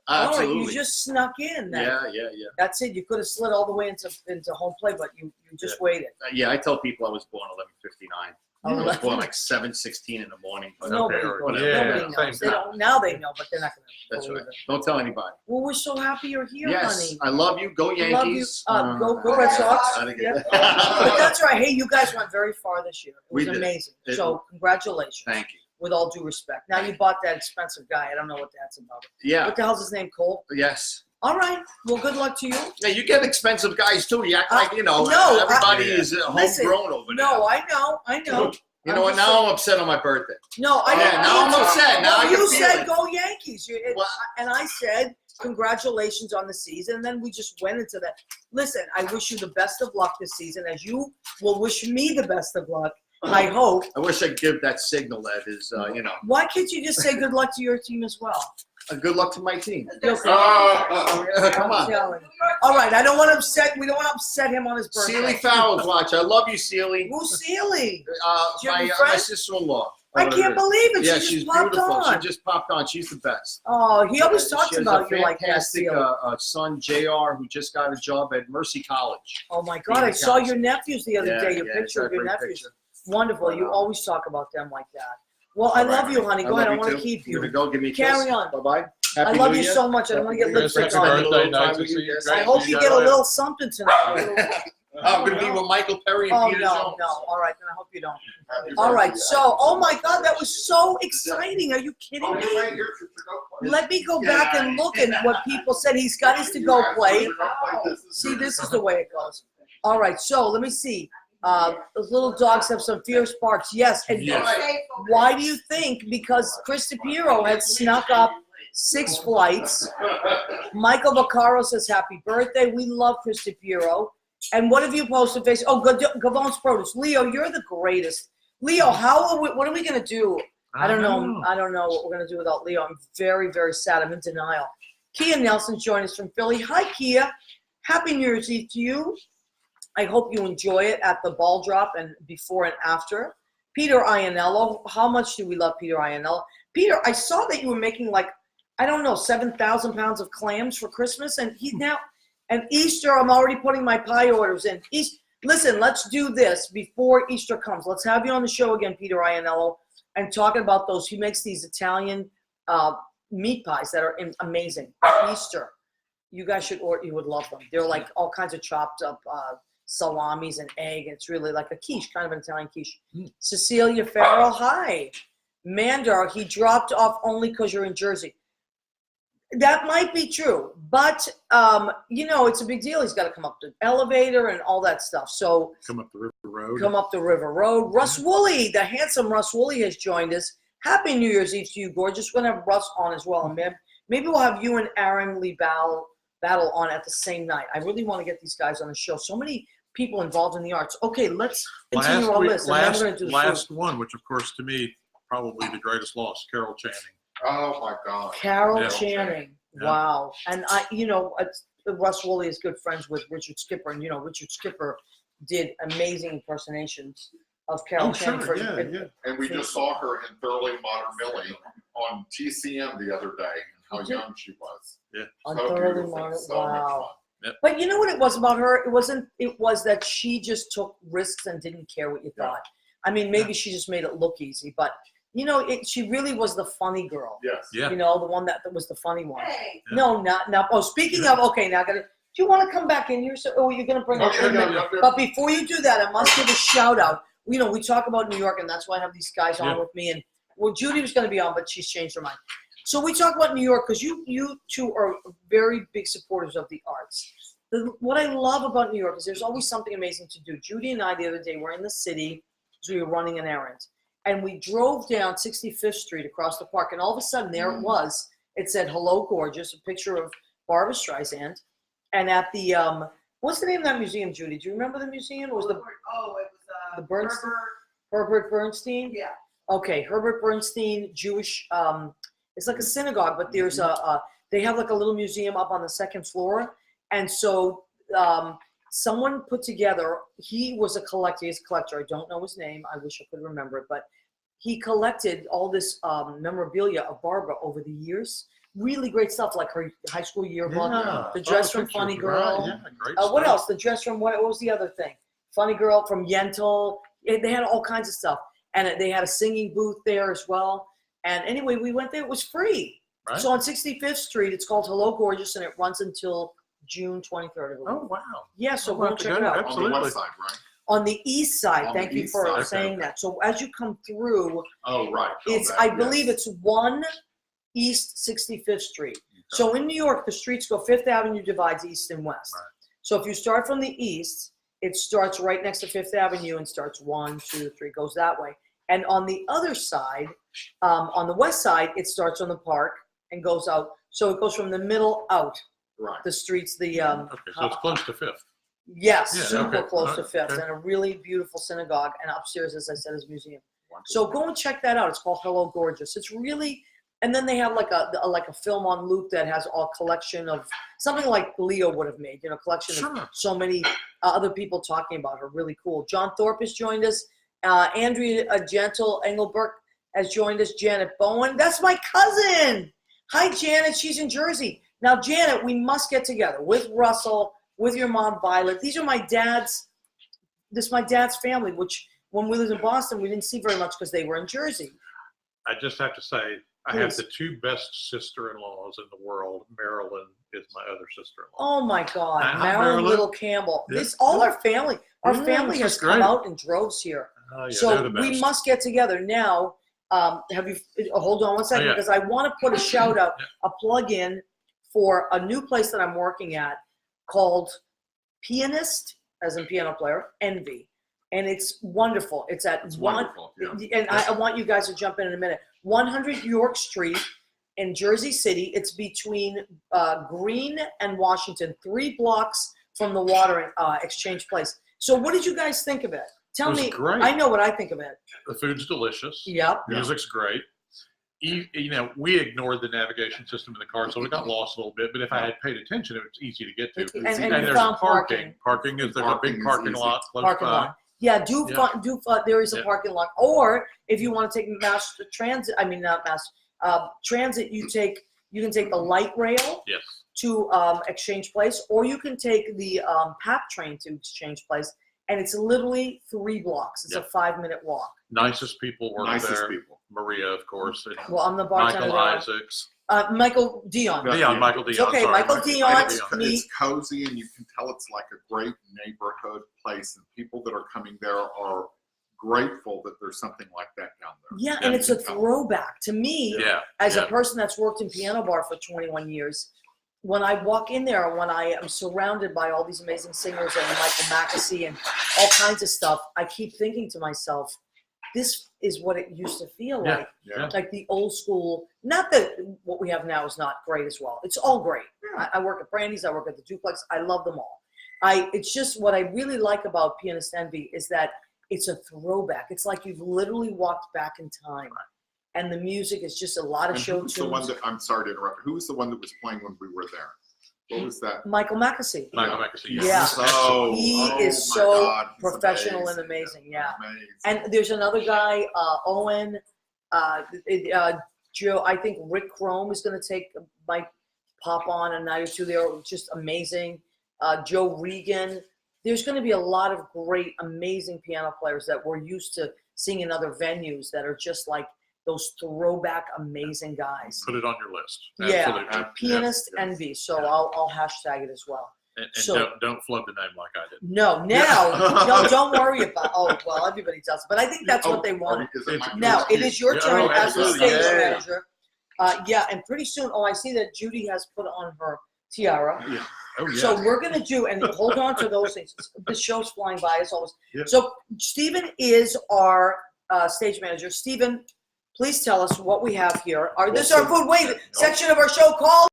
All right, Absolutely. you just snuck in then. Yeah. That's it. You could have slid all the way into home plate, but you just waited. Yeah, I tell people I was born 11:59. I was born like 7:16 in the morning. But Nobody, Okay, nobody yeah, knows. same They don't, now they know, but they're not going to That's believe right. it. Don't tell anybody. Well, we're so happy you're here, Yes, honey. I love you. Go Love you. Yankees. Go Red Sox. Gotta get Yeah. that. But that's right. Hey, you guys went very far this year. It We was did. amazing. It- So congratulations. Thank you. With all due respect. Now you bought that expensive guy. I don't know what that's about. Yeah. What the hell's his name? Cole? Yes. All right. Well, good luck to you. Yeah, you get expensive guys too. You act like no, everybody I- is Listen, homegrown over there. No, I know. You know what? Now I'm upset on my birthday. No, I Yeah, didn't now mean I'm to. upset. Now I you can feel said it. go Yankees. Well- And I said congratulations on the season. And then we just went into that. Listen, I wish you the best of luck this season, as you will wish me the best of luck. I hope. I wish I could give that signal that is, Why can't you just say good luck to your team as well? good luck to my team. Okay. Come I'm on. telling you. All right, I don't want to upset. We don't want to upset him on his birthday. Sealy Fowles, watch. I love you, Sealy. Who's Sealy? My, Jimmy my Friend? sister-in-law. I can't believe it. Yeah, she she's just popped beautiful. on. She just popped on. She's the best. Oh, he always She talks has about a you like that, fantastic Sealy. son, JR, who just got a job at Mercy College. Oh my God, I saw your nephews the other day. Your it's picture a of your great nephews. picture. Wonderful. You always talk about them like that. Well, I love you, honey. Go ahead. I want to keep You're you. gonna go give me a kiss. Carry on. Bye-bye. I Happy love New you Year. so much. I don't want to get Chris, lipstick happy on you. birthday. Nice to see you. I Great hope to see you get a guys. little something tonight. I'm gonna be with Michael Perry and Oh, Peter no. Jones. All right, then I hope you don't. All right, so, oh my God, that was so exciting. Are you kidding me? Let me go back and look at what people said. He's got his to-go plate. See, this is the way it goes. All right, so let me see. Those little dogs have some fierce barks. Yes, and why do you think? Because Chris DiPiero had snuck up 6 flights. Michael Vaccaro says happy birthday. We love Chris DiPiero. And what have you posted? Facebook? Oh, Gavon's Produce. Leo, you're the greatest. Leo, what are we going to do? I don't know. I don't know what we're going to do without Leo. I'm very, very sad. I'm in denial. Kia Nelson joined us from Philly. Hi, Kia. Happy New Year's Eve to you. I hope you enjoy it at the ball drop and before and after. Peter Iannello. How much do we love Peter Iannello? Peter, I saw that you were making 7,000 pounds of clams for Christmas. And and Easter, I'm already putting my pie orders in. Listen, let's do this before Easter comes. Let's have you on the show again, Peter Iannello, and talking about those. He makes these Italian meat pies that are amazing. Easter. You guys should order. You would love them. They're like all kinds of chopped up salamis and egg. It's really like a quiche, kind of an Italian quiche. Cecilia Farrell, hi. Mandar, he dropped off only because you're in Jersey. That might be true, but it's a big deal. He's got to come up the elevator and all that stuff. So Come up the river road. come up the river road. Russ Woolley, the handsome Russ Woolley, has joined us. Happy New Year's Eve to you, gorgeous. We're gonna have Russ on as well, and maybe we'll have you and Aaron Lee battle on at the same night. I really want to get these guys on the show. So many people involved in the arts. Okay, let's continue our list. And then we're gonna do the last food. one, which of course to me probably the greatest loss, Carol Channing. Oh my God. Carol Yeah. Channing. Yeah. Wow. And Russ Woolley is good friends with Richard Skipper, and Richard Skipper did amazing impersonations of Carol Oh, Channing. sure. Yeah. And we just saw her in Thoroughly Modern Millie on TCM the other day, and how Did you? young she was. On So Thoroughly beautiful, Modern. so much Wow. fun. But you know what it was about her? It was that she just took risks and didn't care what you thought. I mean, maybe she just made it look easy, but she really was the funny girl. Yes. Yeah. The one that was the funny one. Hey. Yeah. No, not. Oh, speaking of, okay, now do you want to come back in here? So, you're going to bring up. Yeah. But before you do that, I must give a shout out. We talk about New York, and that's why I have these guys on with me. And Judy was going to be on, but she's changed her mind. So we talk about New York because you two are very big supporters of the arts. What I love about New York is there's always something amazing to do. Judy and I the other day were in the city because we were running an errand. And we drove down 65th Street across the park, and all of a sudden there it was. It said, "Hello, gorgeous," a picture of Barbra Streisand. And at the, what's the name of that museum, Judy? Do you remember the museum? It was it was the Bernstein? Herbert. Herbert Bernstein? Yeah. Okay, Herbert Bernstein, Jewish, it's like a synagogue, but there's they have like a little museum up on the second floor. And so someone put together, he was a collector, he's a collector, I don't know his name, I wish I could remember it, but he collected all this memorabilia of Barbara over the years. Really great stuff, like her high school yearbook, the dress from Funny Girl. Right. Yeah, great What stuff. else? The dress from, what was the other thing? Funny Girl from Yentl. They had all kinds of stuff. And they had a singing booth there as well. And anyway, we went there. It was free. Right. So on 65th Street, it's called Hello Gorgeous, and it runs until June 23rd. I believe. Oh, wow. Yeah, so We'll go have to check go. it out. On the Absolutely. west side, right? On the east side, On thank the you east for side. saying that. So as you come through, Oh, right. it's Oh, I that, believe yes. it's 1 East 65th Street. So in New York, the streets go, Fifth Avenue divides east and west. Right. So if you start from the east, it starts right next to Fifth Avenue and starts 1, 2, 3, goes that way. And on the other side, on the west side, it starts on the park and goes out. So it goes from the middle out, Right. the streets, the Okay, so it's close to Fifth. yes, Yeah, super okay. close to Fifth, Okay. and a really beautiful synagogue, and upstairs, as I said, is a museum. Wonderful. So go and check that out. It's called Hello Gorgeous. It's really, and then they have like a film on loop that has a collection of something like Leo would have made, collection of Sure. so many other people talking about her. Really cool. John Thorpe has joined us. Andrea Gentle Engelberg has joined us. Janet Bowen, that's my cousin. Hi, Janet. She's in Jersey. Now, Janet, we must get together with Russell, with your mom, Violet. This is my dad's family, which when we lived in Boston, we didn't see very much because they were in Jersey. I just have to say, I have Please. the two best sister-in-laws in the world. Marilyn is my other sister-in-law. Oh my God, Hi, Marilyn Marilyn. Little Campbell. Yeah. All our family Yeah, family this has is come great. out in droves here. Oh, yeah, they're So the we best. must get together now. Have you? Hold on one second, Oh, yeah. because I want to put a shout out, a plug in for a new place that I'm working at called Pianist, as in piano player, Envy, and it's wonderful. It's at It's one, wonderful. Yeah. and I want you guys to jump in a minute. 100 York Street in Jersey City. It's between Green and Washington, 3 blocks from the Water Exchange Place. So what did you guys think of it? Tell It was me. great. I know what I think of it. The food's delicious. Yep. Music's great. We ignored the navigation system in the car, so we got lost a little bit. But if I had paid attention, it was easy to get to. And And you there's found parking. Parking is there's a Parking big is parking easy. lot. Close Parking by. lot. Yeah, there is a Yeah. parking lot. Or if you want to take mass transit, I mean not mass transit, you can take the light rail Yes. to Exchange Place, or you can take the PAP train to Exchange Place, and it's literally 3 blocks. It's a Yeah. 5-minute walk. Nicest people work Nicest there. people. Maria, of course. And Well, I'm the bartender. Michael Isaacs. Michael Dion. Yeah. Dion. Michael Dion. It's okay, sorry, Michael Dion. It's, Me. it's cozy, and you can tell it's like a great neighborhood place, and people that are coming there are grateful that there's something like that down there. Yeah, and it's a throwback to me. Yeah. As a person that's worked in piano bar for 21 years, when I walk in there, when I am surrounded by all these amazing singers and Michael Mackesy and all kinds of stuff, I keep thinking to myself, this is what it used to feel Yeah. like. Yeah. Like the old school, not that what we have now is not great as well. It's all great. I work at Brandy's, I work at the Duplex, I love them all. It's just what I really like about Pianist Envy is that it's a throwback. It's like you've literally walked back in time. And the music is just a lot of And show who's the one tunes. that, I'm sorry to interrupt, who was the one that was playing when we were there? What was that? Michael Mackesy. Michael Mackesy. Yeah. He is my so God, he's professional and amazing, yeah. Amazing. And there's another guy, Owen, Joe, I think Rick Chrome is going to might pop on a night or two there. Just amazing. Joe Regan. There's going to be a lot of great, amazing piano players that we're used to seeing in other venues that are just like those throwback, amazing guys. Put it on your list. Yeah, Absolutely. Pianist Yes. Envy. So I'll hashtag it as well. And So- don't flood the name like I did. No, now, no, don't worry about. Oh well, everybody does, but I think that's what they want. Is it my Now turn? it is your Yeah, turn oh, as the absolutely. stage Yay. manager. Yeah, and pretty soon. Oh, I see that Judy has put on her tiara. Yeah. Oh yeah. So we're gonna do, and hold on to those things. The show's flying by as always. Yep. So Stephen is our stage manager. Stephen, please tell us what we have here. This is our food wait section of our show called.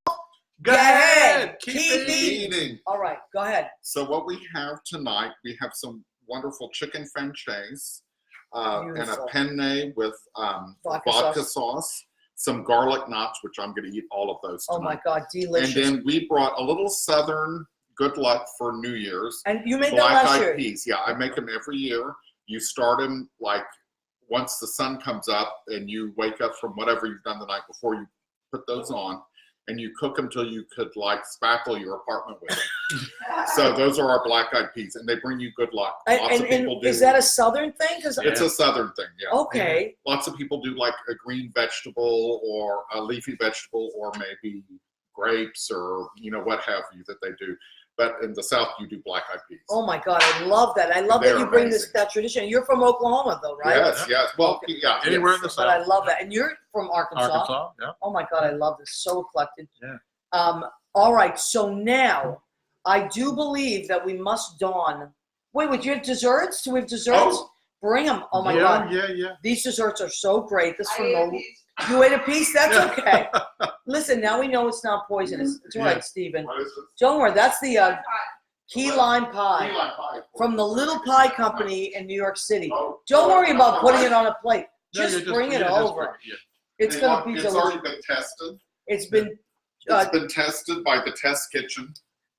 Go ahead. Keep Keep eating. Eating. All right, go ahead. So what we have tonight, we have some wonderful chicken franchise and a Beautiful. penne with Vodka vodka sauce. sauce, some garlic knots, which I'm going to eat all of those Oh tonight. my God, And delicious. then we brought a little Southern good luck for New Year's. And you made that Black last eyed year. peas. Yeah, I make them every year. You start them like once the sun comes up and you wake up from whatever you've done the night before, you put those on and you cook them till you could like spackle your apartment with them. So those are our black eyed peas and they bring you good luck. Lots of people do. Is that a Southern thing? Because It's a Southern thing, yeah. okay, Lots of people do like a green vegetable or a leafy vegetable or maybe grapes or, what have you that they do. But in the South, you do black eyed peas. oh my God, I love that. I love that They're you bring amazing. that tradition. You're from Oklahoma, though, right? Yes, yes. Well, Okay. yeah. Anywhere yes. in the But I South. love that. And you're from Arkansas. Arkansas. Yeah. Oh my God, I love this. So eclectic. Yeah. All right, so now I do believe that we must don. Wait, you have desserts? Do we have desserts? Oh. Bring them. Oh my yeah, God. Yeah. These desserts are so great. This from the. You ate a piece? That's okay. Listen, now we know it's not poisonous. It's all right, Stephen. What is it? Don't worry. That's the key lime pie Key lime pie. from the Little Pie Company in New York City. Oh. Don't worry about putting it on a plate. No, Just you bring it yeah, just over. bring- yeah. It's They going want- to be It's delicious. already been tested. It's been, It's been tested by the test kitchen.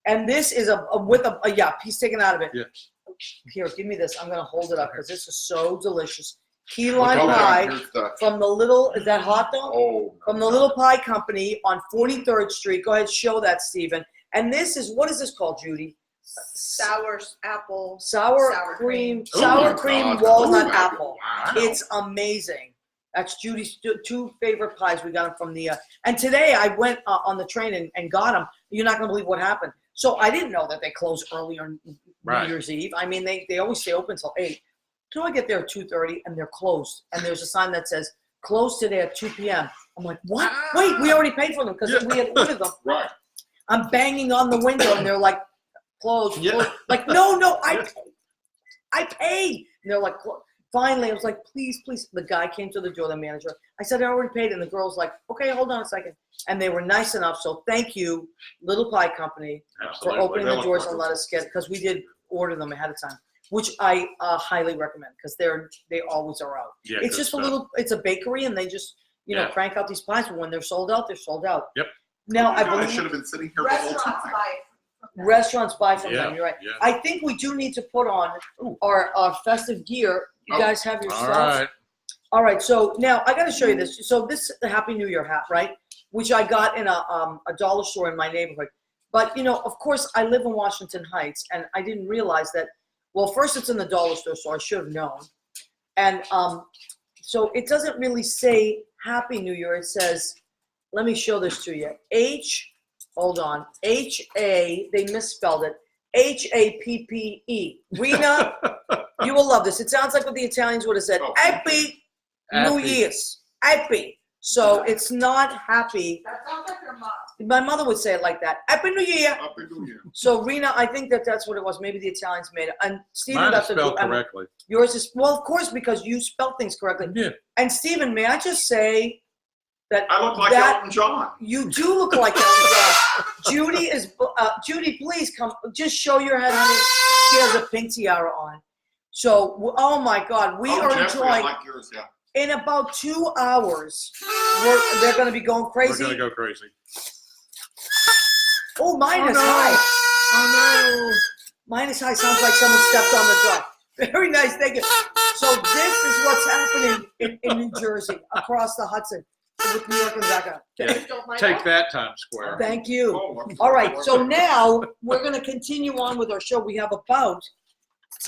and this is with a piece taken out of it. Yeah. Here, give me this. I'm going to hold it up because this is so delicious. Key Look lime how pie down here's the- from the Little, is that hot dog? Oh. From the Little Pie Company on 43rd Street. Go ahead, show that, Stephen. And this is, what is this called, Judy? Sour apple. Sour Sour cream, cream. Oh sour my cream God. walnut Ooh, apple. wow. It's amazing. That's Judy's two favorite pies. We got them from the, and today I went on the train and got them. You're not going to believe what happened. So I didn't know that they close early on Right. New Year's Eve. I mean, they always stay open till 8. So I get there at 2:30 and they're closed. And there's a sign that says, closed today at 2 p.m. I'm like, what? Wait, we already paid for them because we had ordered them. Right. I'm banging on the window and they're like, closed. Yeah. Closed. Like, no, I paid. And they're like, finally, I was like, please. The guy came to the door, the manager. I said, I already paid. And the girl's like, okay, hold on a second. And they were nice enough. So thank you, Little Pie Company, for Absolutely. opening They the look doors and wonderful. let us get, because we did order them ahead of time, which I highly recommend because they always are out. Yeah, It's good just stuff. it's a bakery and they just, Yeah. crank out these pies. But when they're sold out, they're sold out. Yep. Now, I I should believe have been sitting here the whole Restaurants time. buy it. restaurants buy from Yeah. them. You're right. Yeah. I think we do need to put on our festive gear. You Oh. guys have your All stuff? right. All right. So now I got to show you this. So this is the Happy New Year hat, right? Which I got in a dollar store in my neighborhood. But, of course, I live in Washington Heights, and I didn't realize that. Well, first it's in the dollar store, so I should have known. And so it doesn't really say Happy New Year. It says, let me show this to you. They misspelled it. HAPPE. Rena You will love this. It sounds like what the Italians would have said. Oh. Happy New Happy. Year's. Happy. So it's not happy. That sounds like your mom. My mother would say it like that. Happy New Year. Happy New Year. So Rena, I think that's what it was. Maybe the Italians made it. And Stephen Mine got is the spelled correctly. yours is well, of course, because you spell things correctly. Yeah. And Stephen, may I just say that I look like that Elton John. you do look like Elton John. Judy, please come. Just show your head, honey. She has a pink tiara on. So, oh my God, we are Jeffrey, I enjoying. like yours, yeah. In about 2 hours, they're going to be going We're crazy. gonna go crazy. Oh, mine is no. high. Oh Mine is high. Sounds like someone stepped on the dog. Very nice. Thank you. So this is what's happening in New Jersey, across the Hudson, with New York and Becca. Yeah. Don't mind Take that. that, Times Square. Thank you. Oh, I'm All right. sorry. So now we're going to continue on with our show. We have about,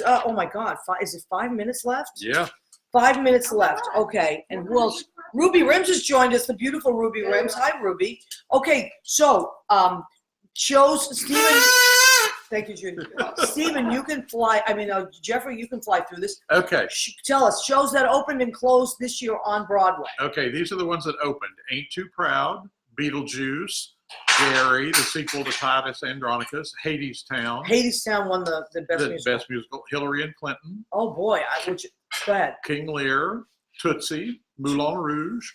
oh my God, is it 5 minutes left? Yeah. 5 minutes left. Okay. And who else? Ruby Rims has joined us, the beautiful Ruby Rims. Hi, Ruby. Okay. So, shows, Stephen. Thank you, Judy. Stephen, you can fly. I mean, Jeffrey, you can fly through this. Okay. Tell us, shows that opened and closed this year on Broadway. Okay. These are the ones that opened. Ain't Too Proud, Beetlejuice, Gary, the sequel to Titus Andronicus, Hadestown, Hadestown won the best the musical. best musical, Hillary and Clinton, Oh boy, go ahead. King Lear, Tootsie, Moulin Rouge,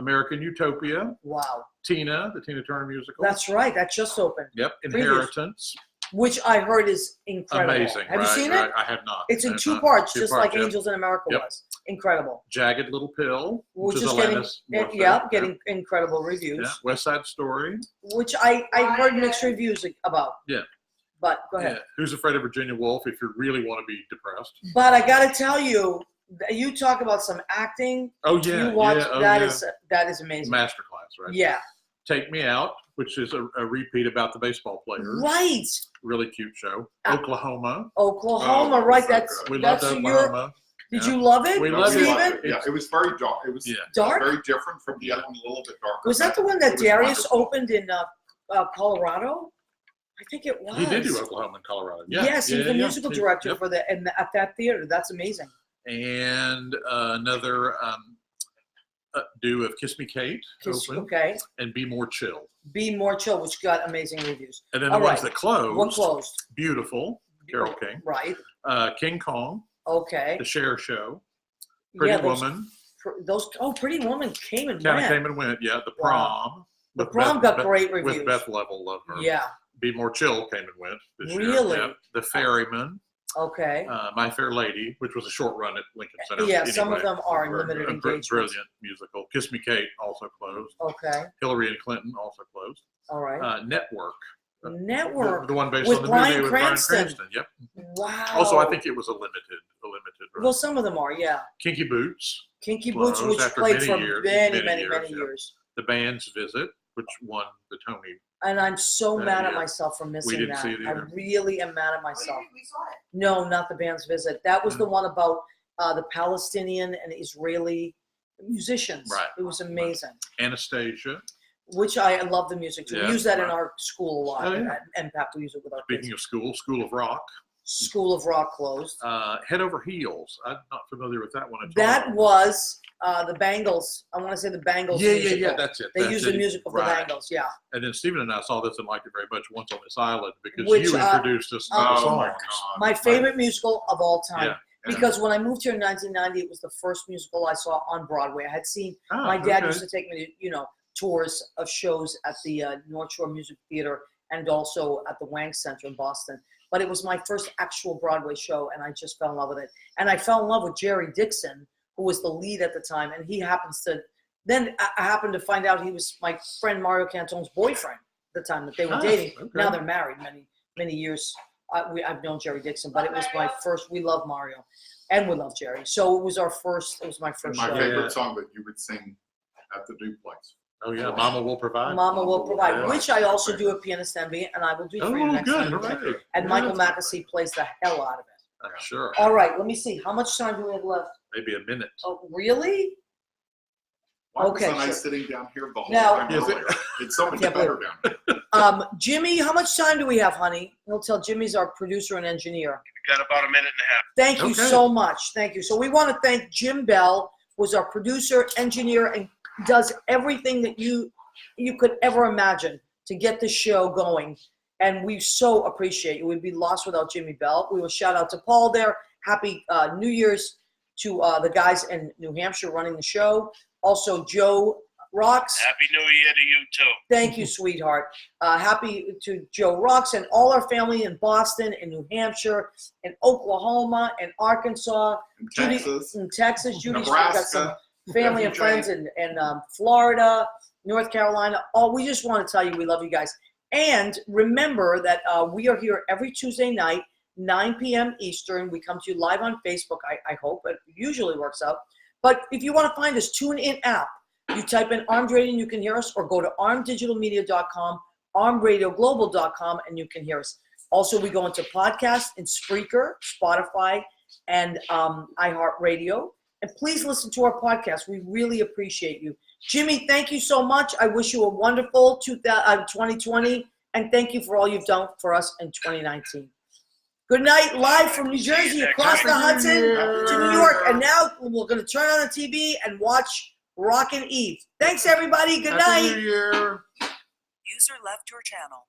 American Utopia, Wow, Tina, the Tina Turner musical. that's right. That just opened, Yep. Previous. Inheritance. which I heard is incredible. Amazing. Have right, you seen right. it? I have not. It's I in have two not. parts, Two just parts, like yeah. Angels in America Yep. was. Incredible. Jagged Little Pill, Which is Alanis getting, Morissette. getting incredible reviews. Yeah. West Side Story. Which I heard mixed reviews about. Yeah. But go ahead. Yeah. Who's Afraid of Virginia Woolf? If you really want to be depressed. But I got to tell you, you talk about some acting. Oh yeah. You watch yeah. Oh, that yeah. is amazing. Masterclass, right? Yeah. Take Me Out, which is a repeat about the baseball players. Right. Really cute show. Uh, Oklahoma. Oklahoma, Oh, right? so That's good. We that's loved your. Oklahoma. Did Yeah. you love it, We No, loved we it. loved Stephen? it. Yeah, it was very dark. It was Yeah. Dark? very different from the other one, a little bit darker. Was that the one It that was Darius wonderful. opened in Colorado? I think it was. He did do Oklahoma and Colorado. Yeah. Yes, yeah, he's the yeah. musical He- director yep. for at that theater. That's amazing. And another do of Kiss Me Kate opened, Okay. and Be More Chill. Be More Chill, which got amazing reviews. And then All the ones right. that closed, What closed? Beautiful, Carole King, Right. King Kong, Okay. The Cher Show, Pretty Yeah, those- Woman, Pretty Woman came and kind of went. came and went. Yeah, The Wow. Prom. The with Prom Beth- got great reviews. With Beth Level of her. Yeah. Be More Chill came and went this year. Really? Yeah. The Ferryman, Okay. My Fair Lady, which was a short run at Lincoln Center. Yeah, some of Anyway, them are in were limited a engagements. Brilliant musical. Kiss Me Kate also closed. Okay. Hillary and Clinton also closed. All right. Network. Network. The one based With on the Bryan movie with Cranston. Bryan Cranston. Yep. Wow. Also, I think it was a limited run. Well, some of them are. Yeah. Kinky Boots, Kinky Boots, Closed which after played many for years, many yeah. years. The Band's Visit, which won the Tony. And I'm so That mad at year. myself for missing didn't that. see it I either. really am mad at myself. We saw it. No, not the band's visit. That was the one about the Palestinian and Israeli musicians. Right. It was amazing. Anastasia. Which I love the music too. Yeah, We use that in right. our school a lot. Oh, yeah. And have to use it with our kids. Speaking of school, School of Rock. School of Rock closed. Head Over Heels. I'm not familiar with that one at all. That was the Bangles. I want to say the Bangles. Yeah, musical. that's it. They that's used it. the musical for Right. Bangles. Yeah. And then Stephen and I saw this and liked it very much once on this island because Which, you introduced us to the Oh songs. my God. My favorite musical of all time. Yeah. Because when I moved here in 1990, it was the first musical I saw on Broadway. I had seen Oh, my dad okay. used to take me to, tours of shows at the North Shore Music Theater and also at the Wang Center in Boston. But it was my first actual Broadway show, and I just fell in love with it. And I fell in love with Jerry Dixon, who was the lead at the time, and he happens to. Then I happened to find out he was my friend Mario Cantone's boyfriend at the time that they were Ah, dating. okay. Now they're married many years. I've known Jerry Dixon, but it was my first. We love Mario, and we love Jerry. So it was our first. It was my And first my show. favorite song that you would sing at the duplex. Oh, yeah. Mama Will Provide. Mama Will Provide, Yeah. which I also do at Pianist Envy, and I will do for you Oh, next good. time. All right. And Yeah, Michael that's Mackesy plays the hell out of it. I'm sure. All right, let me see. How much time do we have left? Maybe a minute. Oh, really? Why Okay, wasn't I sure. sitting down here the whole Now- time Is it- earlier? It's so much Yeah, but- better down here. Jimmy, how much time do we have, honey? We'll tell Jimmy's our producer and engineer. We got about a minute and a half. Thank you Okay. so much. Thank you. So we want to thank Jim Bell, who's our producer, engineer, and does everything that you could ever imagine to get the show going. And we so appreciate you. We'd be lost without Jimmy Bell. We will shout out to Paul there. Happy New Year's to the guys in New Hampshire running the show. Also, Joe Rocks. Happy New Year to you too. Thank you, sweetheart. Happy to Joe Rocks and all our family in Boston, in New Hampshire, in Oklahoma, and Arkansas, In Judy, Texas, in Texas. Judy's got some Nebraska. family and friends in Florida, North Carolina. We just want to tell you we love you guys. And remember that we are here every Tuesday night, 9 p.m. Eastern. We come to you live on Facebook, I hope. It usually works out. But if you want to find us, TuneIn app. You type in Armed Radio and you can hear us, or go to armeddigitalmedia.com, armedradioglobal.com, and you can hear us. Also, we go into podcasts in Spreaker, Spotify, and iHeartRadio. And please listen to our podcast. We really appreciate you. Jimmy, thank you so much. I wish you a wonderful 2020, and thank you for all you've done for us in 2019. Good night, live from New Jersey, across the Hudson to New York. And now we're going to turn on the TV and watch Rockin' Eve. Thanks, everybody. Good night. Happy New Year. User left your channel.